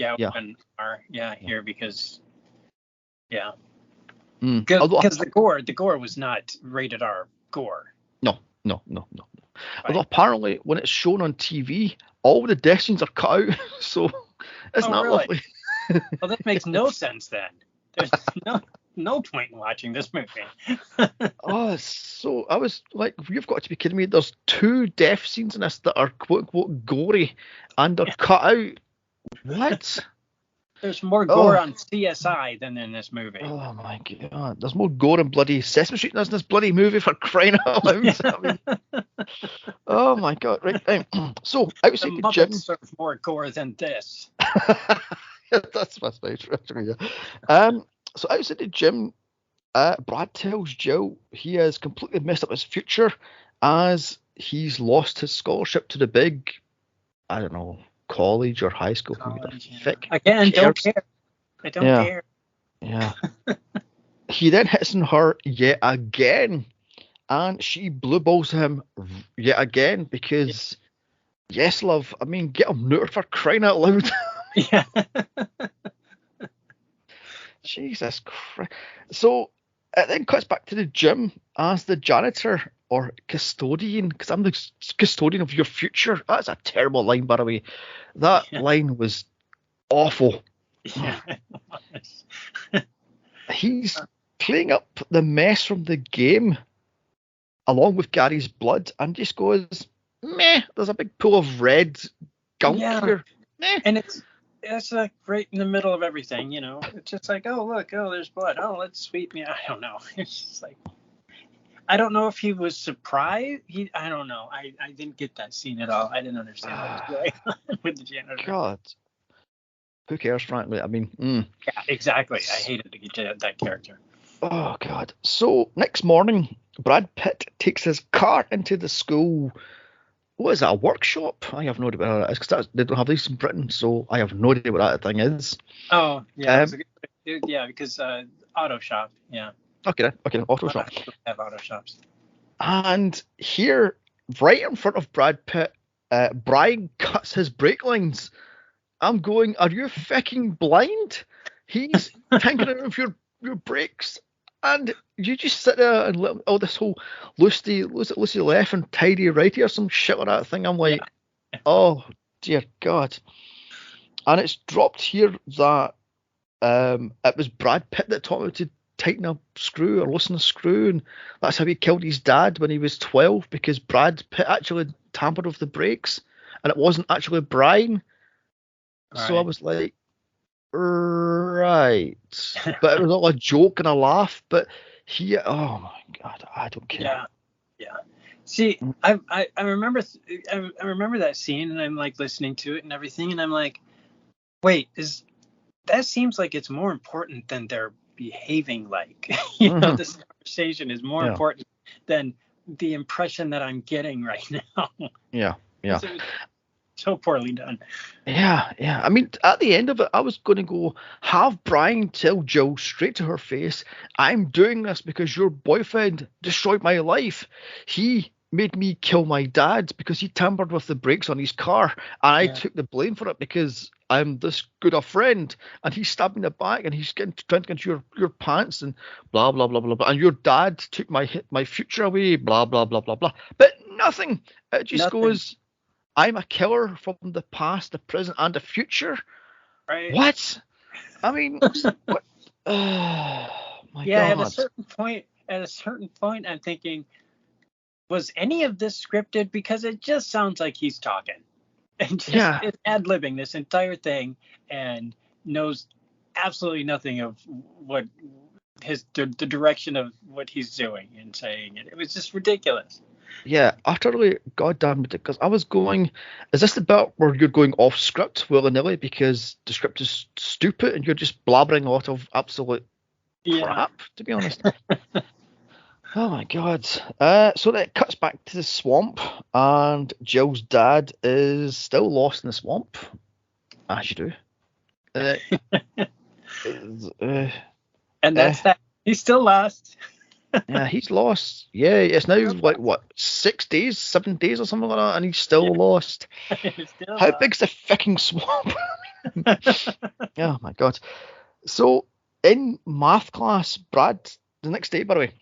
R here because. Yeah. Because the gore was not rated R gore. No. Although apparently when it's shown on TV, all the death scenes are cut out, so it's not really? lovely. Well, that makes no sense then. There's no point in watching this movie. So I was like, you've got to be kidding me. There's 2 death scenes in this that are quote unquote gory and they're cut out. What? There's more gore on CSI than in this movie. Oh my god. There's more gore in bloody Sesame Street than in this bloody movie, for crying out loud. I mean, oh my god. Right. So outside the gym. Serve more gore than this. That's very true. Yeah. So outside the gym, Brad tells Jill he has completely messed up his future as he's lost his scholarship to the big, I don't know, college or high school. Again, don't care. I don't care. Yeah. He then hits on her yet again, and she blue balls him yet again because, yes, love. I mean, get him neutered, for crying out loud. Yeah. Jesus Christ. So it then cuts back to the gym as the janitor or custodian, because I'm the custodian of your future. That's a terrible line, by the way. That line was awful. Yeah. He's cleaning up the mess from the game along with Gary's blood and just goes, meh, there's a big pool of red skunk here. And it's like right in the middle of everything, you know. It's just like, oh look, oh there's blood. Oh, let's sweep me. I don't know. It's just like, I don't know if he was surprised. I don't know. I didn't get that scene at all. I didn't understand what was going on with the janitor. God. Who cares, frankly? I mean, Yeah, exactly. I hated that character. Oh, God. So, next morning, Brad Pitt takes his car into the school. What is that, a workshop? I have no idea what that is, because they don't have these in Britain, so I have no idea what that thing is. Oh, yeah. Because auto shop, yeah. Okay, auto shop. Have auto shops. And here, right in front of Brad Pitt, Brian cuts his brake lines. I'm going, are you fucking blind? He's tinkering with your brakes, and you just sit there and let all this whole Lucy left and tidy righty or some shit like that thing. I'm like, oh dear God. And it's dropped here that it was Brad Pitt that taught me to tighten a screw or loosen a screw, and that's how he killed his dad when he was 12, because Brad Pitt actually tampered with the brakes, and it wasn't actually Brian. Right. So I was like, right. But it was all a joke and a laugh. But oh my God, I don't care. Yeah. See, I remember that scene, and I'm like listening to it and everything, and I'm like, wait, that seems like it's more important than they're behaving like. You know, this conversation is more important than the impression that I'm getting right now. Yeah. So poorly done. Yeah. I mean, at the end of it, I was going to go, have Brian tell Jill straight to her face, I'm doing this because your boyfriend destroyed my life. He made me kill my dad because he tampered with the brakes on his car, and I took the blame for it because I'm this good a friend, and he stabbed me in the back, and he's trying to get into your pants, and blah blah blah blah blah. And your dad took my future away, blah blah blah blah blah. But nothing. It just goes, I'm a killer from the past, the present, and the future. Right. What? I mean, what? My God. At a certain point, I'm thinking, was any of this scripted? Because it just sounds like he's talking and just is ad-libbing this entire thing and knows absolutely nothing of what the direction of what he's doing and saying it. It was just ridiculous. Yeah, utterly goddamn ridiculous. I was going, is this the bit where you're going off script willy-nilly because the script is stupid and you're just blabbering a lot of absolute crap, to be honest? Oh my God. So then it cuts back to the swamp, and Jill's dad is still lost in the swamp, as you do. And that's that. He's still lost. Yeah, he's lost. Yeah, it's now like what, 7 days or something like that, and he's still lost. How big's the fucking swamp? Oh my God. So in math class, the next day, by the way,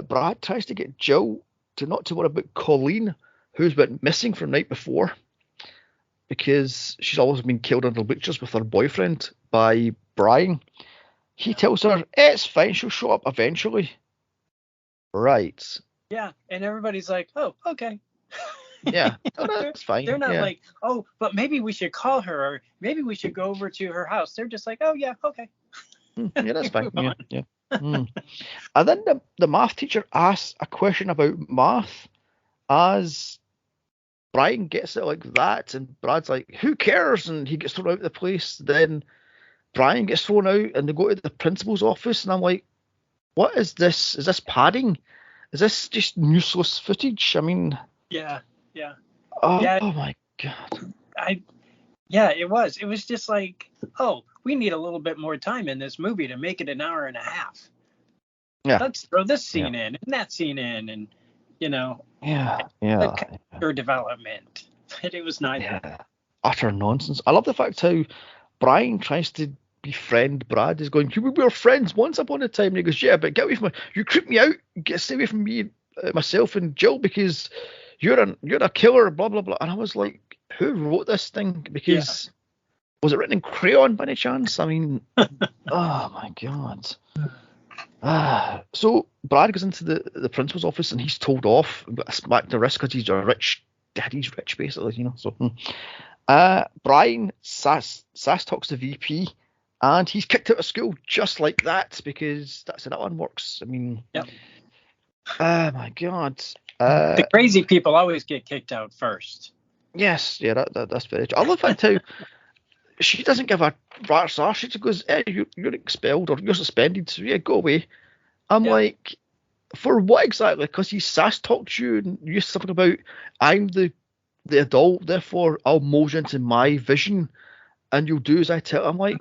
Brad tries to get Jill not to worry about Colleen, who's been missing from the night before, because she's always been killed under bleachers with her boyfriend by Brian. He tells her it's fine, she'll show up eventually. Right. Yeah, and everybody's like, oh, okay. Yeah, that's fine. They're not like, oh, but maybe we should call her, or maybe we should go over to her house. They're just like, oh, yeah, okay. Yeah, that's fine. Yeah. And then the math teacher asks a question about math as Brian gets it like that, and Brad's like, who cares? And he gets thrown out of the place. Then Brian gets thrown out, and they go to the principal's office, and I'm like, what is this? Is this padding? Is this just useless footage? I mean... Yeah. Oh my God. It was. It was just like, oh, we need a little bit more time in this movie to make it an hour and a half. Yeah. Let's throw this scene in and that scene in, and character development. But it was neither. Yeah. Utter nonsense. I love the fact how Brian tries to befriend Brad. He's going, we were friends once upon a time, and he goes, yeah, but get away from me. You creep me out. Stay away from me, myself and Jill, because you're a killer, blah blah blah. And I was like, who wrote this thing? Because was it written in crayon by any chance? I mean, oh my God. So Brad goes into the principal's office, and he's told off, got a smack to the wrist because he's a rich, daddy's rich, basically, So, Brian Sass talks to VP, and he's kicked out of school just like that, because that's how that one works. I mean, yep. Oh my God. The crazy people always get kicked out first. Yes, yeah, that's very true. I love that too. She doesn't give a rat's arse. She just goes, you're expelled, or you're suspended, so yeah, go away. I'm like, for what exactly? Because he sass talked to you and you something about, I'm the adult, therefore I'll mold into my vision and you'll do as I tell. I'm like,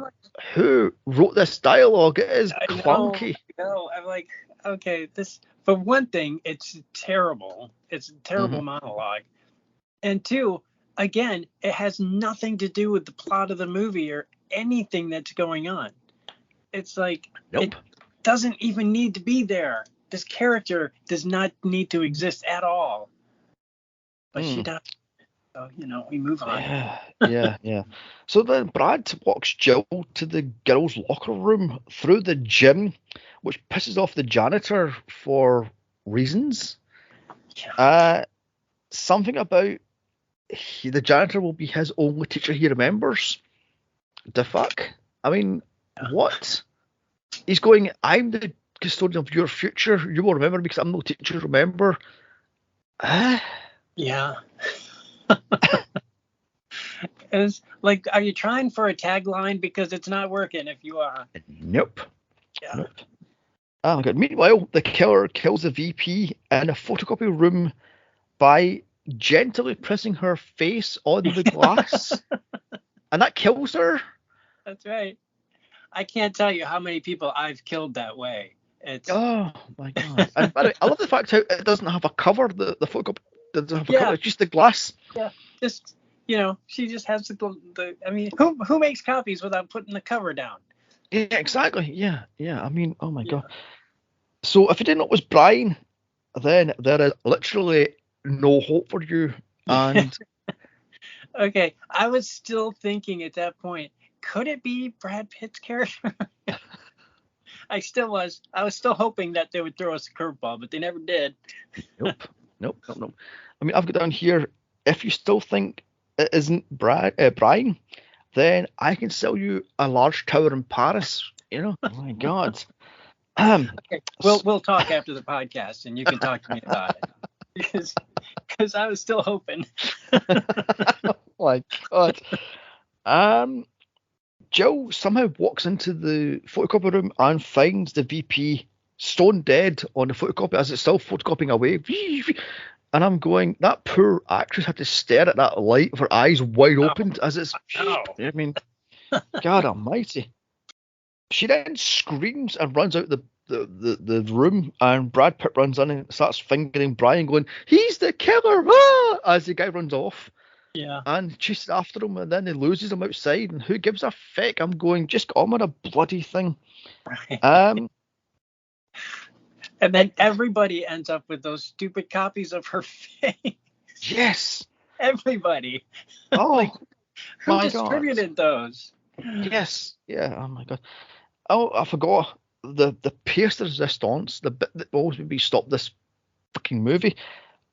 who wrote this dialogue? It is clunky. No, I'm like, okay, this, for one thing, it's terrible. It's a terrible monologue. And two, again, it has nothing to do with the plot of the movie or anything that's going on. It's like, It doesn't even need to be there. This character does not need to exist at all. But she does. So, we move on. Yeah. So then Brad walks Jill to the girls' locker room through the gym, which pisses off the janitor for reasons. Yeah. Something about the janitor will be his only teacher he remembers. The fuck? I mean, what? He's going, I'm the custodian of your future. You will remember me because I'm no teacher, remember? Yeah. It's like, are you trying for a tagline? Because it's not working if you are. Nope. Yeah. Nope. Oh my God. Meanwhile, the killer kills the VP in a photocopy room by gently pressing her face on the glass. And that kills her. That's right. I can't tell you how many people I've killed that way. Oh my God. And by the way, I love the fact how it doesn't have a cover, the photocopy doesn't have a cover, it's just the glass. Yeah. Just, she just has the I mean, who makes copies without putting the cover down? Yeah, exactly. Yeah. I mean, oh my God. So if you didn't know it was Brian, then there is literally no hope for you. And okay, I was still thinking at that point, could it be Brad Pitt's character? I still was. I was still hoping that they would throw us a curveball, but they never did. Nope. I mean, I've got down here, if you still think it isn't Brian, then I can sell you a large tower in Paris. Oh my God. Okay, we'll talk after the podcast, and you can talk to me about it. Because I was still hoping. Oh my God. Jill somehow walks into the photocopy room and finds the VP stone dead on the photocopy as it's still photocopying away. And I'm going, that poor actress had to stare at that light with her eyes wide open as it's. I mean, God almighty. She then screams and runs out the room, and Brad Pitt runs in and starts fingering Brian, going, he's the killer, as the guy runs off. Yeah. And chases after him, and then he loses him outside, and who gives a feck? I'm going, just get on with a bloody thing. And then everybody ends up with those stupid copies of her face. Yes. Everybody. Oh, who distributed those? Yes. Yeah. Oh my God. Oh, I forgot the pièce de résistance, the bit that always made me stop this fucking movie.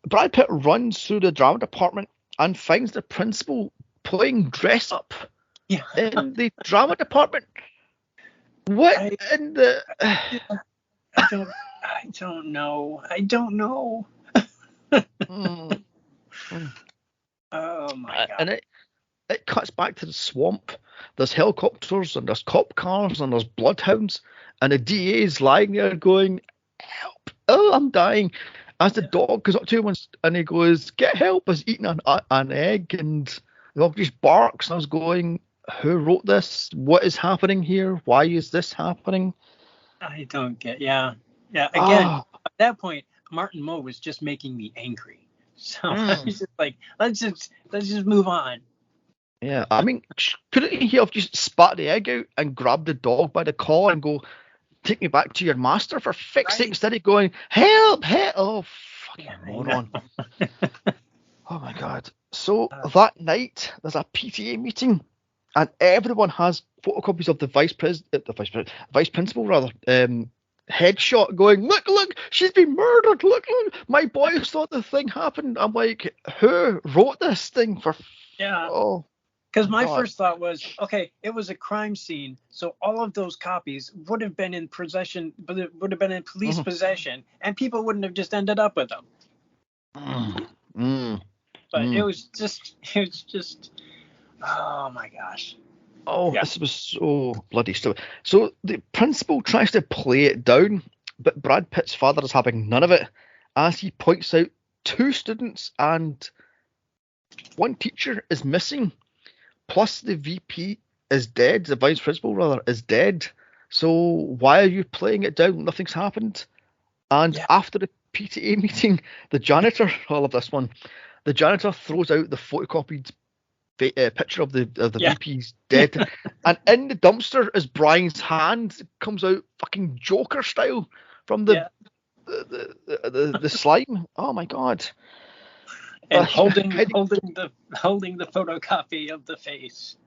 Brad Pitt runs through the drama department and finds the principal playing dress up in the drama department. What in the? I don't know. Oh my God. And it cuts back to the swamp. There's helicopters and there's cop cars and there's bloodhounds, and the DA is lying there going, help, oh, I'm dying. As the dog goes up to him and he goes, get help, is eating an egg, and the dog just barks. And I was going, who wrote this? What is happening here? Why is this happening? I don't get. Yeah. Again, at that point, Martin Mull was just making me angry. So I was just like, let's just move on. Yeah, I mean, couldn't he have just spat the egg out and grabbed the dog by the collar and go, take me back to your master, for fuck's sake, instead of going, help, oh, fucking moron. Oh my God. So that night, there's a PTA meeting, and everyone has photocopies of the vice principal, headshot going, look, she's been murdered, look, my boys thought the thing happened. I'm like, who wrote this thing for? Yeah. Oh. Because my first thought was, okay, it was a crime scene, so all of those copies would have been in possession, but it would have been in police possession, and people wouldn't have just ended up with them. But it was just, oh my gosh. Oh, yeah. This was so bloody stupid. So the principal tries to play it down, but Brad Pitt's father is having none of it, as he points out 2 students and 1 teacher is missing. Plus, the VP is dead. The vice principal, rather, is dead. So why are you playing it down? Nothing's happened. And after the PTA meeting, the janitor, all of this one, the janitor throws out the photocopied picture of the VP's dead. And in the dumpster is Brian's hand. It comes out fucking Joker style from the slime. Oh my god. And holding the photocopy of the face.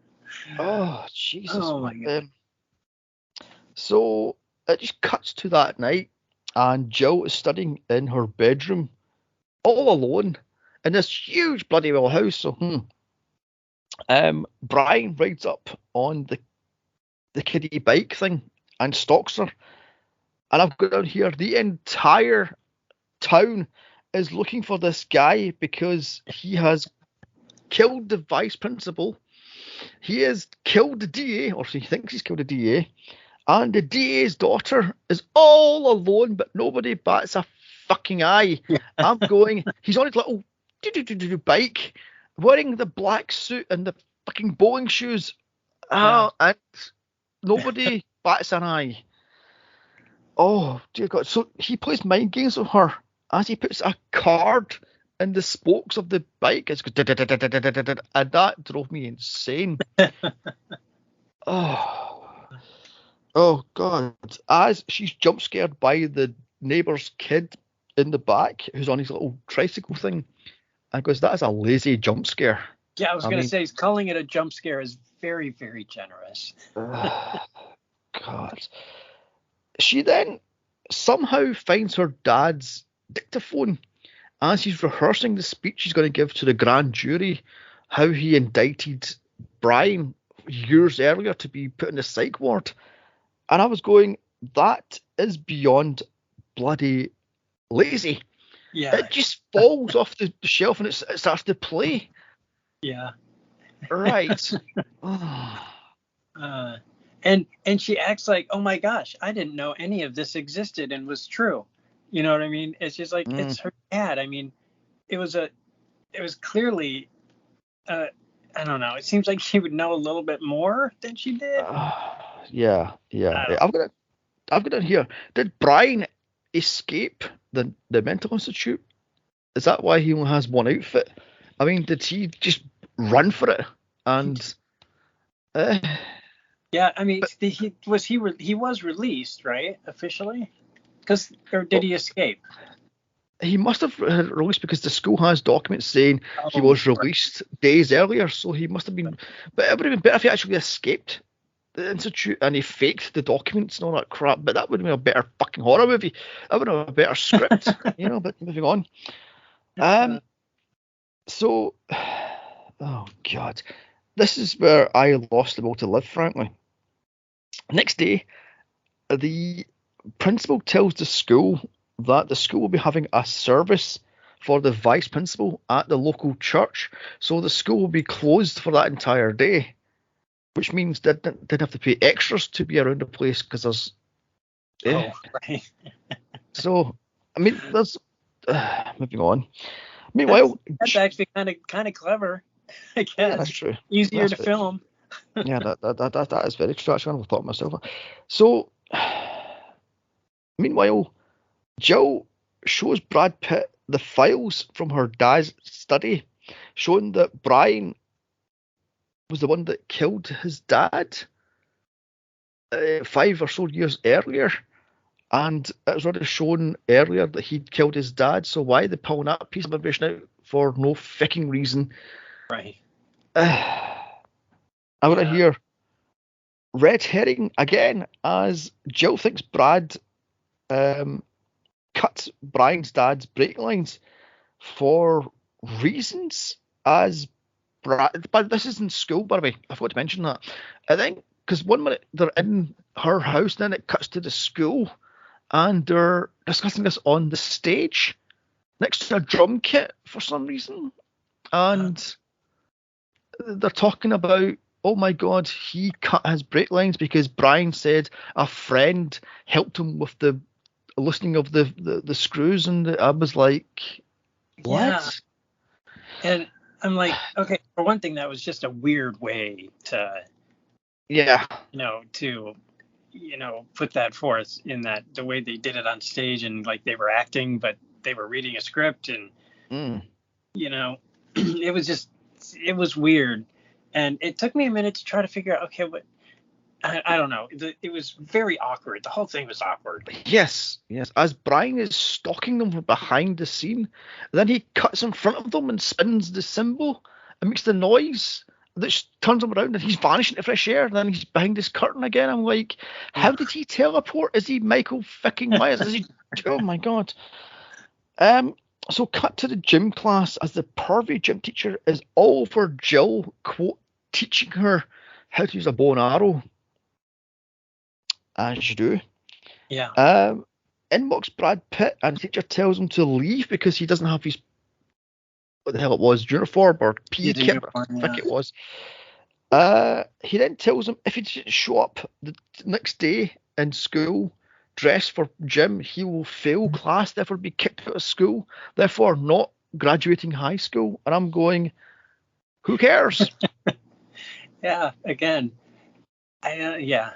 Oh Jesus! Oh my god! So it just cuts to that night, and Jill is studying in her bedroom, all alone, in this huge bloody well house. So, Brian rides up on the kiddie bike thing and stalks her. And I've got down here, the entire town is looking for this guy because he has killed the vice principal. He has killed the DA, or he thinks he's killed the DA, and the DA's daughter is all alone, but nobody bats a fucking eye. I'm going, he's on his little bike, wearing the black suit and the fucking bowling shoes, and nobody bats an eye. Oh dear God! So he plays mind games with her as he puts a card in the spokes of the bike. It's and that drove me insane. Oh God! As she's jump scared by the neighbour's kid in the back, who's on his little tricycle thing, and goes, "That is a lazy jump scare." Yeah, I was going to say, calling it a jump scare is very, very generous. God. She then somehow finds her dad's dictaphone as he's rehearsing the speech he's going to give to the grand jury, how he indicted Brian years earlier to be put in the psych ward. And I was going, that is beyond bloody lazy. Yeah. It just falls off the shelf and it starts to play. Yeah. Right. And she acts like, oh my gosh, I didn't know any of this existed and was true. You know what I mean? It's just like, it's her dad. I mean, it was clearly, I don't know. It seems like she would know a little bit more than she did. Yeah. I've got it here. Did Brian escape the mental institute? Is that why he only has one outfit? I mean, did he just run for it? And yeah, I mean, he was released, right, officially? Or did he escape? He must have released because the school has documents saying he was released days earlier, so he must have been. But it would have been better if he actually escaped the institute and he faked the documents and all that crap. But that would have been a better fucking horror movie. That would have been a better script, But moving on. So, oh God, this is where I lost the will to live, frankly. Next day, the principal tells the school that the school will be having a service for the vice principal at the local church. So the school will be closed for that entire day, which means they didn't have to pay extras to be around the place because there's. Right. So, I mean, there's. Moving on. Meanwhile, that's actually kind of clever. I guess. Yeah, that's true. Easier to film. Yeah, that is very true. Actually, I thought myself. So, meanwhile, Jill shows Brad Pitt the files from her dad's study, showing that Brian was the one that killed his dad 5 or so years earlier. And it was already shown earlier that he'd killed his dad, so why are they pulling that piece of information out for no fucking reason? Right. I want to hear red herring again, as Jill thinks Brad cut Brian's dad's brake lines for reasons, as but this is in school, by the way. I forgot to mention that. I think because 1 minute they're in her house, then it cuts to the school, and they're discussing this on the stage next to a drum kit for some reason, and they're talking about, oh my God, he cut his brake lines because Brian said a friend helped him with the loosening of the screws, and I was like, what? Yeah. And I'm like, okay, for one thing, that was just a weird way to, put that forth, in that the way they did it on stage, and like they were acting, but they were reading a script, and it was weird. And it took me a minute to try to figure out, okay, but I don't know. It was very awkward. The whole thing was awkward. Yes. As Brian is stalking them from behind the scene, then he cuts in front of them and spins the cymbal and makes the noise that turns him around, and he's vanishing to fresh air. And then he's behind this curtain again. I'm like, how did he teleport? Is he Michael fucking Myers? Is he? Oh my God. So cut to the gym class as the pervy gym teacher is all for Jill, quote, teaching her how to use a bow and arrow. As you do. Yeah. In walks Brad Pitt, and the teacher tells him to leave because he doesn't have his, what the hell it was, uniform or PE kit, I think it was. He then tells him if he didn't show up the next day in school dressed for gym, he will fail class, therefore be kicked out of school, therefore not graduating high school. And I'm going, who cares? Yeah, again. Yeah.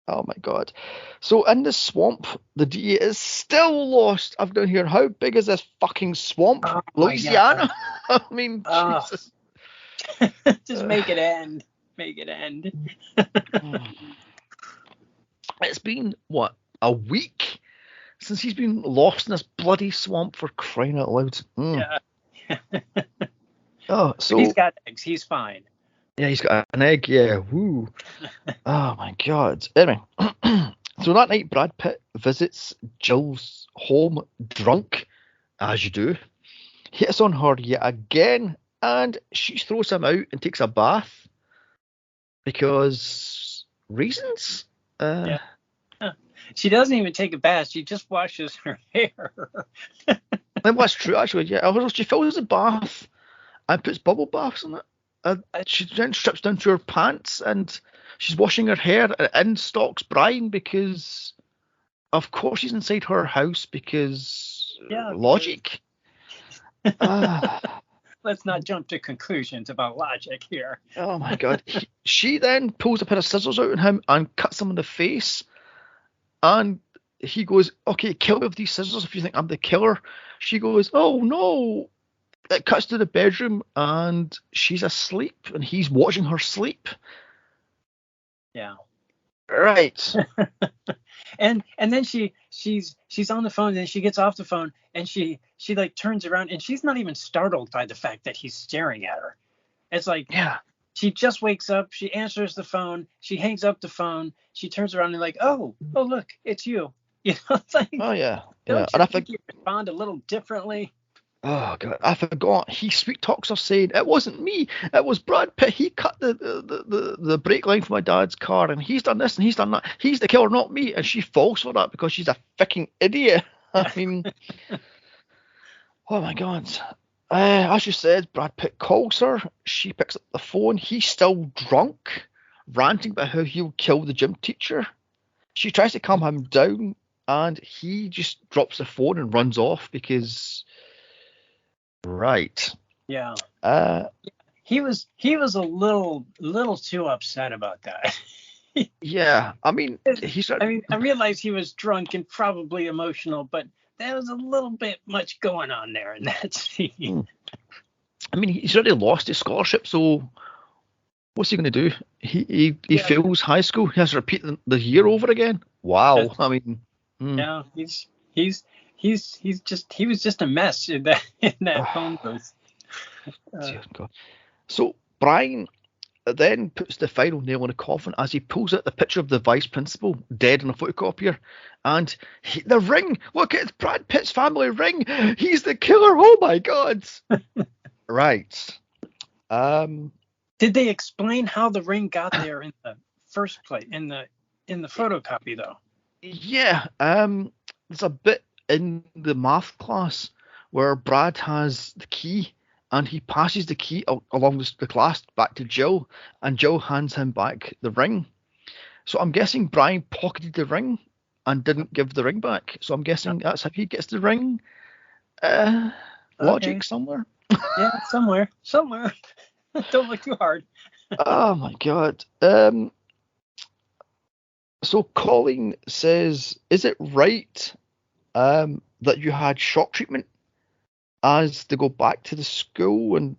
Oh my God. So in the swamp, the DA is still lost. I've down here, how big is this fucking swamp? Louisiana? I mean, Jesus. Just make it end. Make it end. It's been, what, a week since he's been lost in this bloody swamp, for crying out loud. Yeah. Oh, so he's got eggs. He's fine. Yeah, he's got an egg. Yeah, woo. Oh my God. Anyway, so that night, Brad Pitt visits Jill's home drunk, as you do. Hits on her yet again, and she throws him out and takes a bath because reasons. Yeah. She doesn't even take a bath. She just washes her hair. That's true, actually. Yeah, she fills the bath and puts bubble baths in it. She then strips down to her pants and she's washing her hair, and in stalks Brian because, of course, he's inside her house because logic. Let's not jump to conclusions about logic here. Oh my God. She then pulls a pair of scissors out on him and cuts him in the face. And he goes, okay, kill me with these scissors if you think I'm the killer. She goes, oh no. It cuts to the bedroom and she's asleep and he's watching her sleep. Yeah. Right. and then she's on the phone, and she gets off the phone and she like turns around and she's not even startled by the fact that he's staring at her. It's like, yeah, she just wakes up, she answers the phone, she hangs up the phone, she turns around and like, oh look, it's you. You know, it's like, oh yeah. Don't you think you respond a little differently? Oh God, I forgot. He sweet talks her saying, it wasn't me, it was Brad Pitt. He cut the brake line for my dad's car, and he's done this and he's done that. He's the killer, not me. And she falls for that because she's a fucking idiot. I mean, oh my God. As you said, Brad Pitt calls her. She picks up the phone. He's still drunk, ranting about how he'll kill the gym teacher. She tries to calm him down, and he just drops the phone and runs off because... Right. Yeah. He was a little too upset about that. Yeah. I mean, I realized he was drunk and probably emotional, but there was a little bit much going on there in that scene. I mean, he's already lost his scholarship, so what's he going to do? He fails high school. He has to repeat the year over again. Wow. I mean. Yeah. He was just a mess in that phone booth. So Brian then puts the final nail in the coffin as he pulls out the picture of the vice principal dead in a photocopier, and the ring. Look, it's Brad Pitt's family ring. He's the killer. Oh my God. Right. Did they explain how the ring got there in the first place in the photocopy though? Yeah. There's a bit in the math class where Brad has the key and he passes the key along the class back to Jill, and Jill hands him back the ring. So I'm guessing Brian pocketed the ring and didn't give the ring back. So I'm guessing that's how he gets the ring. Logic somewhere. Yeah, somewhere. Don't look too hard. Oh my god. So Colleen says, "Is it right that you had shock treatment as they go back to the school?" And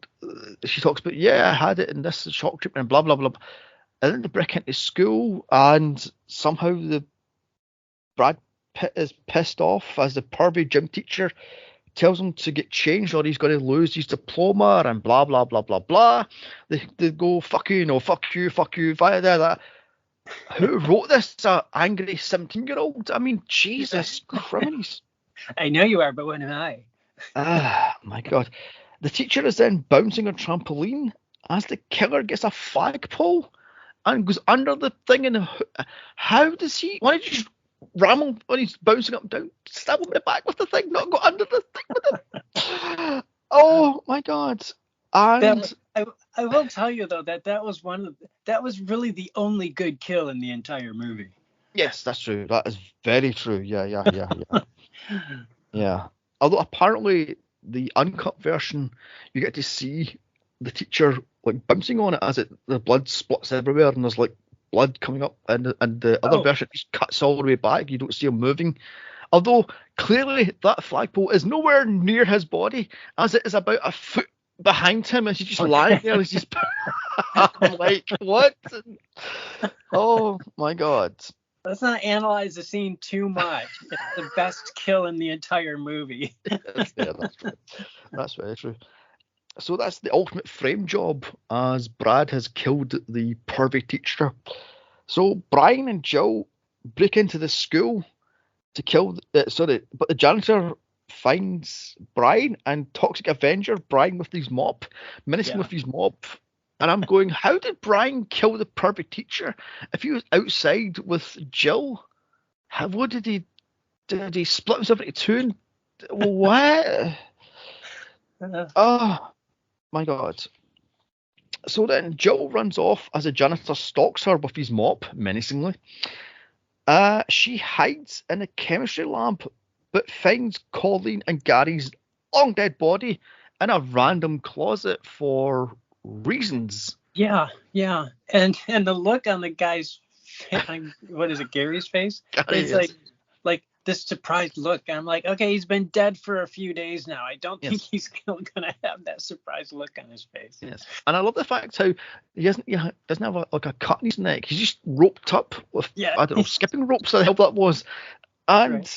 she talks about, "Yeah, I had it, and this is shock treatment, and blah blah blah." And then they break into school, and somehow the Brad Pitt is pissed off as the pervy gym teacher tells him to get changed or he's going to lose his diploma and blah blah blah blah blah. They go fuck you, fuck you, via that. Who wrote this? An angry 17-year-old? I mean, Jesus Christ. I know you are, but when am I? My God. The teacher is then bouncing a trampoline as the killer gets a flagpole and goes under the thing. And how does he? Why did you just ram him when he's bouncing up and down? Stab him in the back with the thing, not go under the thing with it. Oh my God. And I will tell you though that was really the only good kill in the entire movie. Yes, that's true. That is very true. Yeah. Yeah. Although apparently the uncut version, you get to see the teacher like bouncing on it as the blood splits everywhere and there's like blood coming up, and the other version just cuts all the way back. You don't see him moving. Although clearly that flagpole is nowhere near his body, as it is about a foot behind him, and he's just lying there. He's just I'm like, what? Oh my God. Let's not analyze the scene too much. It's the best kill in the entire movie. Yeah, that's true. That's very true. So that's the ultimate frame job, as Brad has killed the pervy teacher. So Brian and Jill break into the school to kill. But the janitor finds Brian and Toxic Avenger Brian with his mop, menacing with his mop. And I'm going, how did Brian kill the pervy teacher if he was outside with Jill? What did he split himself into two? What? Oh my God. So then Jill runs off as the janitor stalks her with his mop menacingly. She hides in a chemistry lab but finds Colleen and Gary's long dead body in a random closet for reasons. Yeah. And the look on the guy's what is it, Gary's face? It's like this surprised look. I'm like, okay, he's been dead for a few days now. I don't think he's gonna have that surprised look on his face. Yes. And I love the fact how he doesn't have a cut in his neck. He's just roped up with I don't know, skipping ropes, the hell that was. And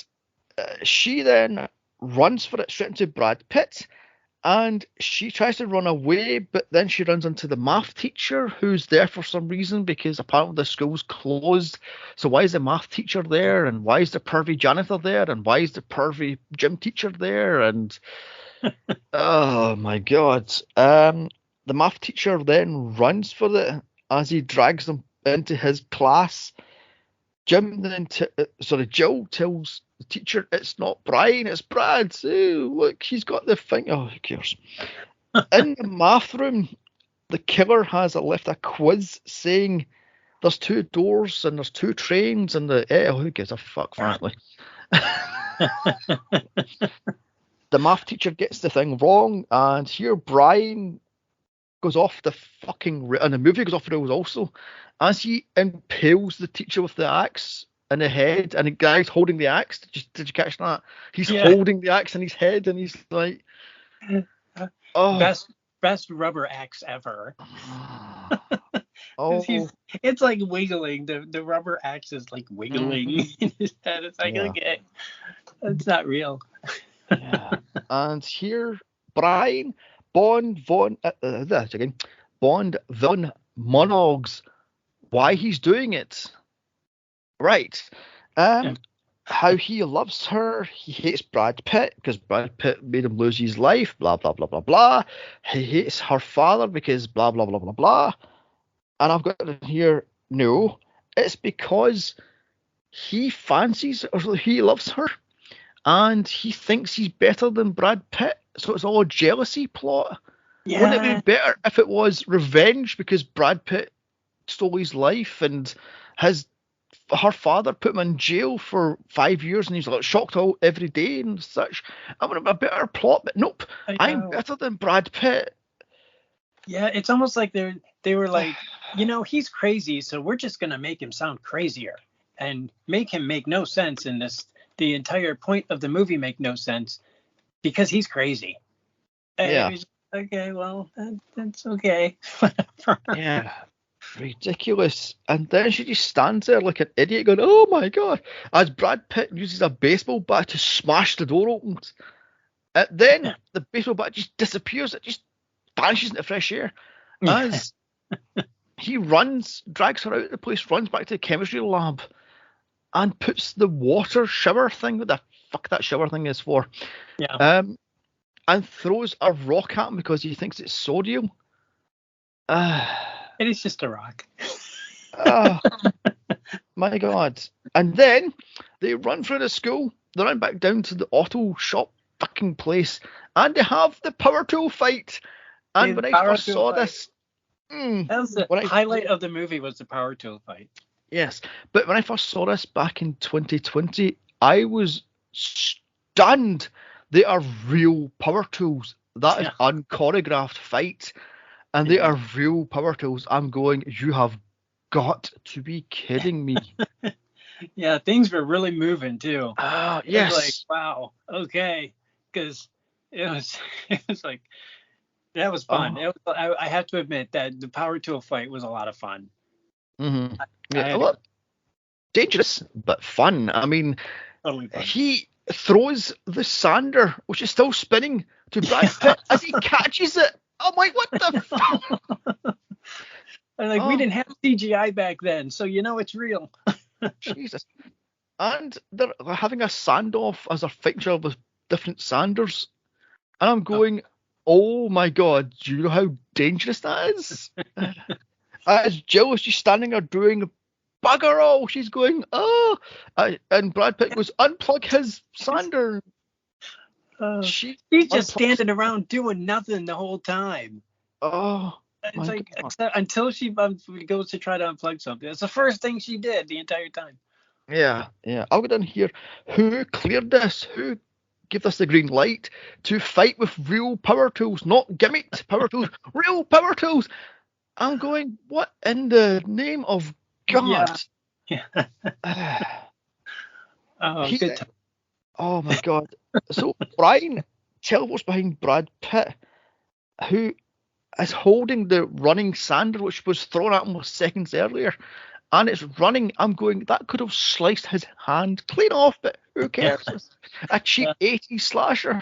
she then runs for it straight into Brad Pitt. And she tries to run away, but then she runs into the math teacher who's there for some reason, because apparently the school's closed. So why is the math teacher there? And why is the pervy janitor there? And why is the pervy gym teacher there? And oh my God. The math teacher then runs for it as he drags them into his class. Jill tells the teacher it's not Brian, it's Brad. Oh, look, he's got the thing. Oh, who cares? In the math room, the killer has left a quiz saying there's 2 doors and there's 2 trains, and who gives a fuck, frankly. The math teacher gets the thing wrong, and here Brian goes off the fucking and the movie goes off the rails also, as he impales the teacher with the axe in the head, and the guy's holding the axe. Did you catch that? He's holding the axe in his head, and he's like, "Oh, best rubber axe ever." Oh, it's like wiggling. The rubber axe is like wiggling in his head. It's like, okay, it's not real. Yeah. And here, Brian Bond von monologues why he's doing it. Right. how he loves her. He hates Brad Pitt because Brad Pitt made him lose his life. Blah blah blah blah blah. He hates her father because blah blah blah blah blah. And I've got to hear no. It's because he fancies or he loves her, and he thinks he's better than Brad Pitt. So it's all a jealousy plot. Yeah. Wouldn't it be better if it was revenge because Brad Pitt stole his life and her father put him in jail for 5 years and he's like shocked all every day and such? I would have a better plot, but nope. I'm better than Brad Pitt. Yeah, it's almost like they were like, he's crazy, so we're just gonna make him sound crazier and make him make no sense in this. The entire point of the movie make no sense because he's crazy. Yeah. Okay, well, that's okay. Yeah. Ridiculous. And then she just stands there like an idiot going, oh my God, as Brad Pitt uses a baseball bat to smash the door open. Then the baseball bat just disappears. It just vanishes into fresh air. As he drags her out of the place, runs back to the chemistry lab and puts the water shower thing, what the fuck that shower thing is for, and throws a rock at him because he thinks it's sodium. It is just a rock. Oh, my God. And then they run through the school. They run back down to the auto shop fucking place. And they have the power tool fight. And when I first saw this... that was the highlight of the movie, was the power tool fight. Yes. But when I first saw this back in 2020, I was stunned. They are real power tools. That is unchoreographed fight. And they are real power tools. I'm going, you have got to be kidding me. Yeah, things were really moving too. Yes. It was like, wow, okay. Because it was like, that was fun. I have to admit that the power tool fight was a lot of fun. Mm-hmm. Dangerous, but fun. I mean, totally fun. He throws the sander, which is still spinning, to Brad Pitt as he catches it. I'm like, what the fuck? And we didn't have CGI back then, so it's real. Jesus. And they're having a sand-off as a fixture with different sanders. And I'm going, oh my God, do you know how dangerous that is? As Jill is just standing there doing bugger all. She's going, oh. And Brad Pitt goes, unplug his sander. She's just standing around doing nothing the whole time. Oh, it's like until she goes to try to unplug something. It's the first thing she did the entire time. Yeah. I'll go down here. Who cleared this? Who gave us the green light to fight with real power tools, not gimmicked power tools, real power tools? I'm going, what in the name of God? Yeah. Good time. Oh my God. So Brian teleports behind Brad Pitt, who is holding the running sander, which was thrown at him seconds earlier, and it's running. I'm going, that could have sliced his hand clean off, but who cares? A cheap 80s slasher.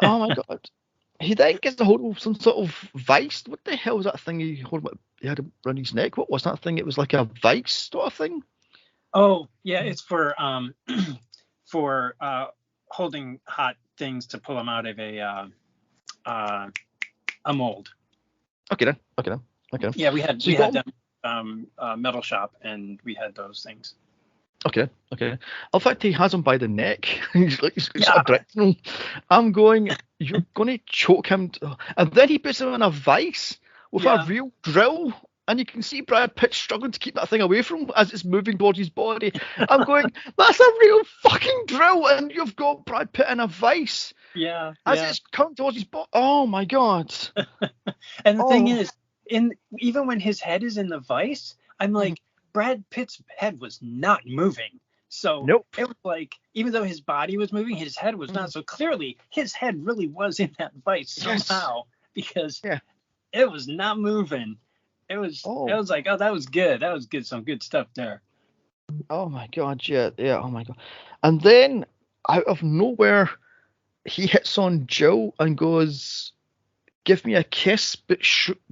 Oh my God. He then gets a hold of some sort of vice. What the hell was that thing he had around his neck? What was that thing? It was like a vice sort of thing. Oh yeah, it's for holding hot things to pull them out of a mold. Okay then. Yeah, we had them metal shop, and we had those things. Okay. In fact, he has him by the neck. he's directing him. I'm going, you're going to choke him. And then he puts him in a vice with a real drill. And you can see Brad Pitt struggling to keep that thing away from him as it's moving towards his body. I'm going, that's a real fucking drill. And you've got Brad Pitt in a vice. Yeah. As it's coming towards his body. Oh, my God. And the thing is, even when his head is in the vice, I'm like, Brad Pitt's head was not moving. So it was like, even though his body was moving, his head was not. So clearly his head really was in that vice somehow, because it was not moving. It was like, that was good. That was good. Some good stuff there. Oh my God. Yeah. Oh my God. And then out of nowhere, he hits on Jill and goes, give me a kiss, but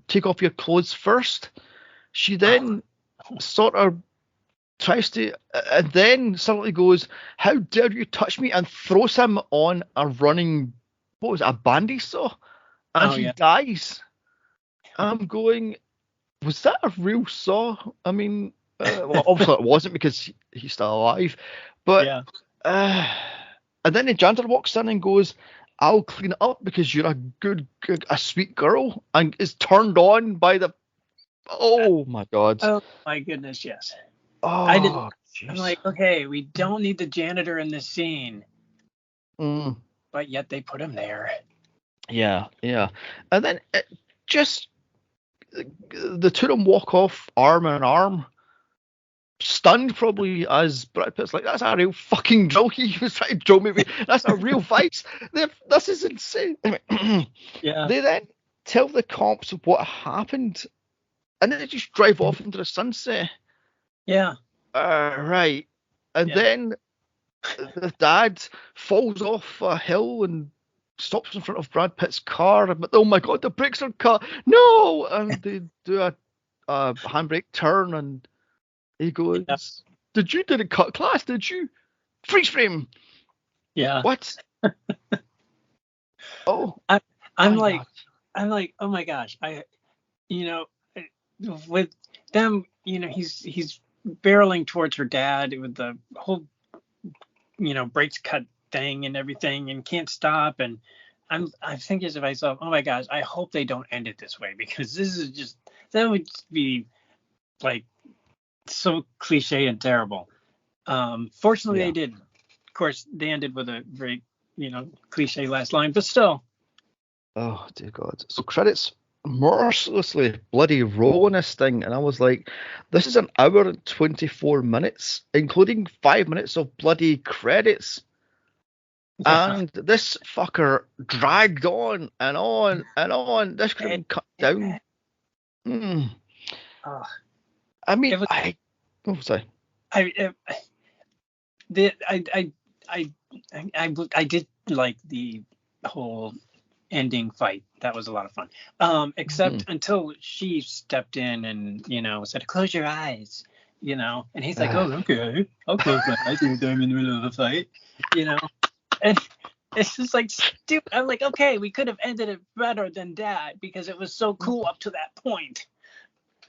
take off your clothes first. She then sort of tries to, and then suddenly goes, "How dare you touch me?" and throws him on a running, what was it, a bandy saw, and he dies. I'm going, was that a real saw? I mean, well, obviously it wasn't because he's still alive, but and then the janitor walks in and goes, "I'll clean it up because you're a sweet girl," and is turned on by the. Oh my God. Oh my goodness, yes. Oh, I'm like, okay, we don't need the janitor in this scene. But yet they put him there. Yeah. And then just the two of them walk off arm in arm, stunned probably, as Brad Pitt's like, "That's a real fucking drill. He was trying to drill me. That's a real fight. This is insane." Yeah. They then tell the cops what happened, and then they just drive off into the sunset. Yeah. Right. And then the dad falls off a hill and stops in front of Brad Pitt's car. But oh my God, the brakes are cut. No! And they do a handbrake turn, and he goes, didn't cut class, did you? Freeze frame. Yeah. What? I'm like, oh my gosh. With them, he's barreling towards her dad with the whole, brakes cut thing and everything, and can't stop. And I'm thinking to myself, oh my gosh, I hope they don't end it this way, because that would be like so cliche and terrible. Fortunately, they didn't. Of course, they ended with a very, cliche last line, but still. Oh dear God! So credits mercilessly bloody rolling this thing, and I was like, this is an hour and 24 minutes, including 5 minutes of bloody credits. And this fucker dragged on and on and on. This could have been cut down. I mean, sorry. I did like the whole ending fight. That was a lot of fun. Except until she stepped in and, said, "Close your eyes," and he's like, "Oh, okay. I'll close my eyes when I'm in the middle of a fight," and it's just like stupid. I'm like, okay, we could have ended it better than that, because it was so cool up to that point.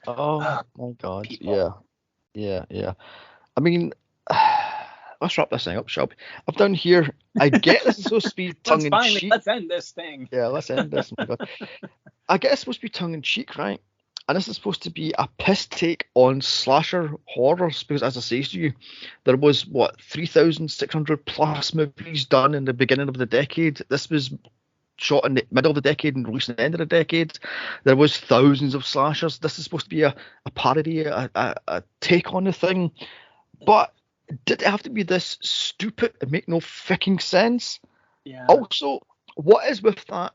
Oh my God. People. Yeah. I mean, let's wrap this thing up, shall we? I've done here. I get this is supposed to be tongue in cheek. Let's end this thing. Yeah, let's end this. Oh my God. I get it's supposed to be tongue in cheek, right? And this is supposed to be a piss take on slasher horrors, because, as I say to you, there was 3,600 plus movies done in the beginning of the decade. This was shot in the middle of the decade and released at the end of the decade. There was thousands of slashers. This is supposed to be a parody, a take on the thing. But did it have to be this stupid and make no fucking sense? Yeah. Also, what is with that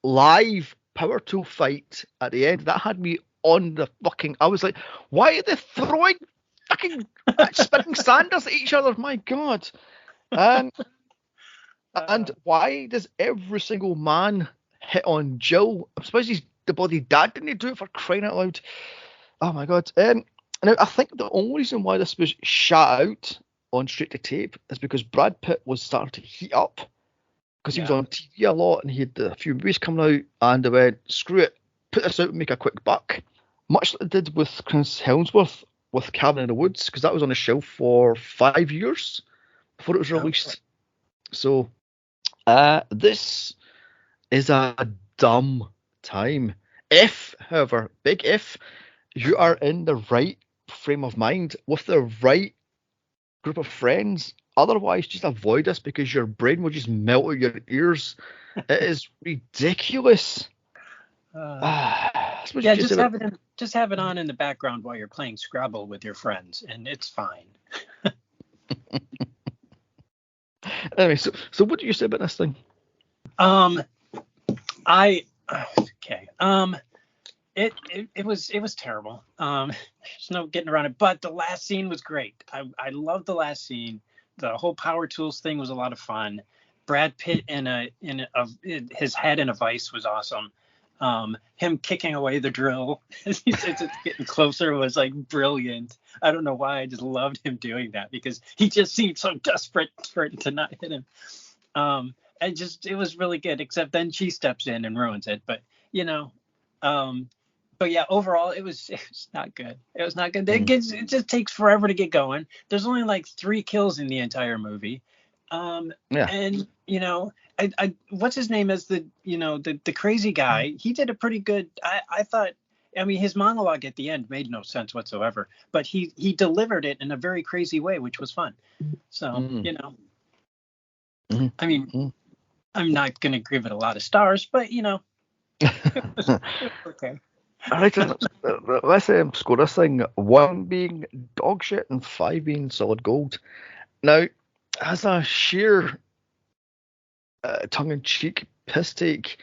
live power tool fight at the end? That had me on the fucking. I was like, why are they throwing fucking spinning sanders at each other? My God. And why does every single man hit on Jill? I suppose he's the bloody dad. Didn't he do it, for crying out loud? Oh my God. Now, I think the only reason why this was shot out on straight to tape is because Brad Pitt was starting to heat up, because he was on TV a lot and he had a few movies coming out, and they went, screw it, put this out and make a quick buck. Much like they did with Chris Hemsworth with Cabin in the Woods, because that was on the shelf for 5 years before it was released. So this is a dumb time. If, however, big if, you are in the right frame of mind with the right group of friends, otherwise just avoid this, because your brain will just melt out your ears. It is ridiculous. Just have it on in the background while you're playing Scrabble with your friends, and it's fine. Anyway, so what do you say about this thing? It was terrible. There's no getting around it. But the last scene was great. I loved the last scene. The whole power tools thing was a lot of fun. Brad Pitt in his head in a vice was awesome. him kicking away the drill as he says it's getting closer was like brilliant. I don't know why, I just loved him doing that because he just seemed so desperate for it to not hit him. It was really good, except then she steps in and ruins it. But but yeah, overall it was not good. It was not good. It just takes forever to get going. There's only like 3 kills in the entire movie. And what's his name as the crazy guy? He did a pretty good. I thought. I mean, his monologue at the end made no sense whatsoever, but he delivered it in a very crazy way, which was fun. So I mean, I'm not gonna give it a lot of stars, but it was okay. All right, let's score this thing. 1 being dog shit and 5 being solid gold. Now, as a sheer tongue-in-cheek piss take,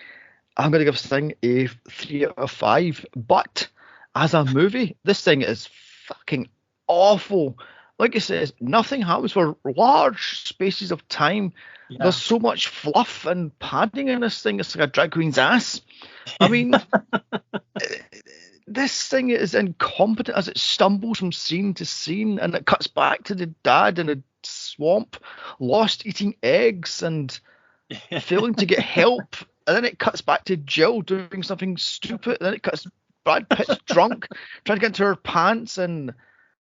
I'm going to give this thing a 3 out of 5. But as a movie, this thing is fucking awful. Like it says, nothing happens for large spaces of time. Yeah. There's so much fluff and padding in this thing. It's like a drag queen's ass. I mean, this thing is incompetent as it stumbles from scene to scene, and it cuts back to the dad in a swamp, lost eating eggs and failing to get help. And then it cuts back to Jill doing something stupid. And then it cuts Brad Pitt's drunk, trying to get into her pants. And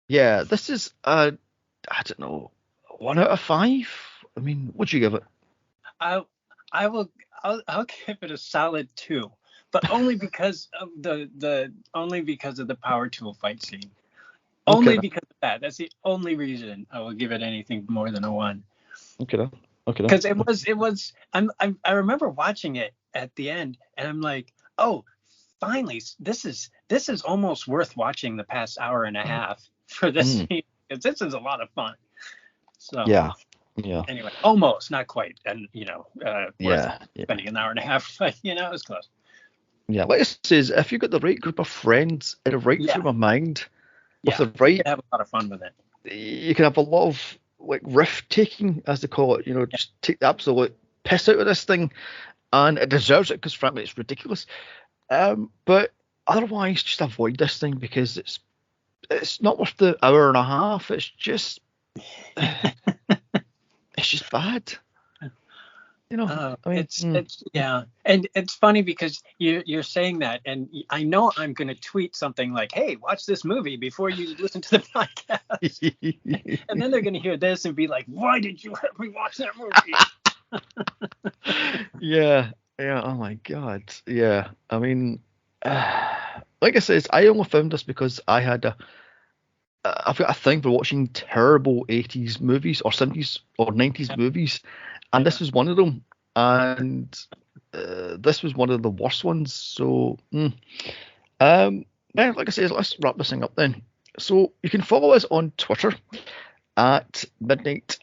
yeah, this is I don't know, 1 out of 5. I mean, what'd you give it? I'll give it a solid 2, but only because of the power tool fight scene. Only because of that. That's the only reason I will give it anything more than a 1. Okay. Because it was. I remember watching it at the end, and I'm like, oh, finally, this is almost worth watching the past hour and a half for this scene, because this is a lot of fun. So yeah. Anyway, almost, not quite, and worth spending an hour and a half, but it was close. Yeah, like it says, if you've got the right group of friends in the right frame of mind, with the right, you can have a lot of fun with it. You can have a lot of like riff taking, as they call it. Just take the absolute piss out of this thing, and it deserves it because frankly it's ridiculous. But otherwise, just avoid this thing because it's not worth the hour and a half. It's just it's just bad. It's and it's funny because you're saying that, and I know I'm going to tweet something like, "Hey, watch this movie before you listen to the podcast," and then they're going to hear this and be like, "Why did you have me watch that movie?" Yeah. Oh my god. Yeah. I mean, like I said, I only found this because I had I've got a thing for watching terrible 80s movies or 70s or 90s movies. And this was one of them, and this was one of the worst ones. So, like I said, let's wrap this thing up then. So you can follow us on Twitter at Midnight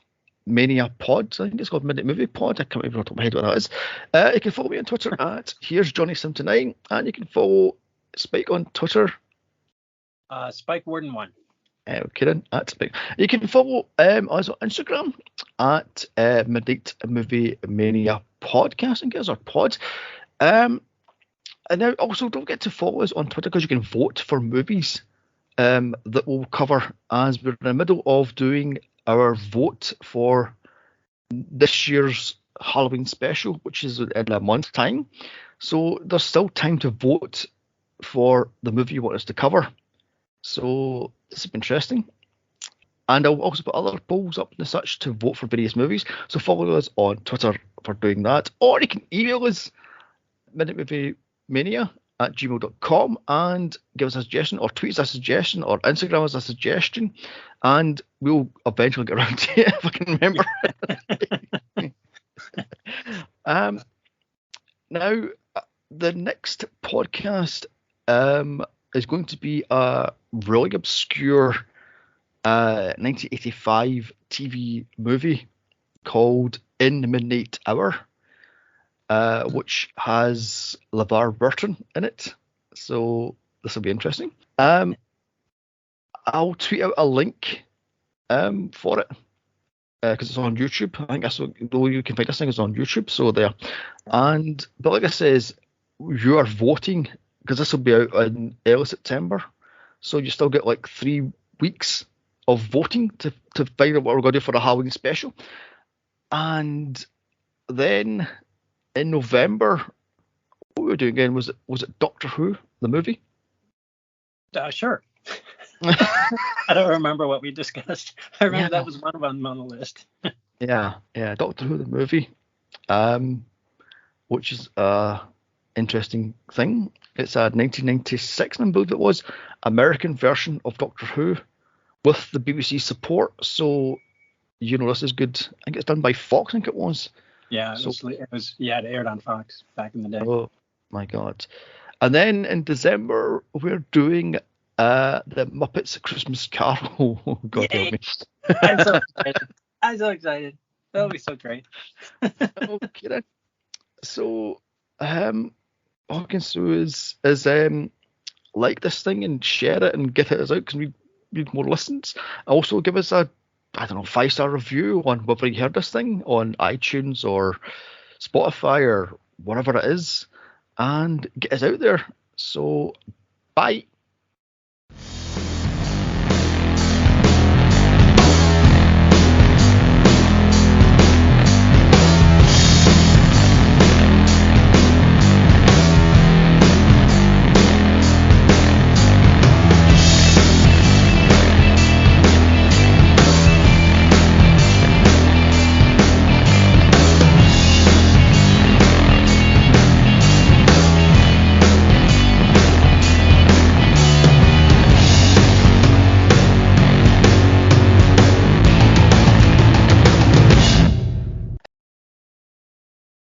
Mania Pod. I think it's called Midnight Movie Pod. I can't remember off the top of my head what that is. You can follow me on Twitter at Here's Johnny Sim9, and you can follow Spike on Twitter. Spike Warden 1. Okay, at Spike. You can follow us on Instagram at Midnight Movie Mania Podcast. I think it's our pod. And now also don't forget to follow us on Twitter because you can vote for movies that we'll cover as we're in the middle of doing our vote for this year's Halloween special, which is in a month's time. So there's still time to vote for the movie you want us to cover. So this has been interesting. And I'll also put other polls up and such to vote for various movies. So follow us on Twitter for doing that. Or you can email us, minutemoviemania@gmail.com, and give us a suggestion, or tweet us a suggestion, or Instagram us a suggestion. And we'll eventually get around to it if I can remember. Now, the next podcast is going to be a really obscure 1985 TV movie called In the Midnight Hour, which has LeVar Burton in it. So this will be interesting. I'll tweet out a link for it because it's on YouTube. I think that's the way you can find this thing is on YouTube. So there. But like I says, you are voting, because this will be out in early September, so you still get like 3 weeks of voting to find out what we're going to do for the Halloween special. And then in November, what were we doing again? Was it Doctor Who, the movie? Sure. I don't remember what we discussed. I remember that was one of them on the list. yeah, Doctor Who, the movie, which is a interesting thing. It's a 1996, I believe it was, American version of Doctor Who with the BBC support. So, this is good. I think it's done by Fox, I think it was. Yeah, it aired on Fox back in the day. Oh my God. And then in December, we're doing the Muppets Christmas Carol. Oh, God help me. I'm so excited. That'll be so great. Okay then. So, all I can do is like this thing and share it and get it out, because we need more listens. Also, give us a 5-star review on whether you heard this thing on iTunes or Spotify or whatever it is, and get us out there. So, bye.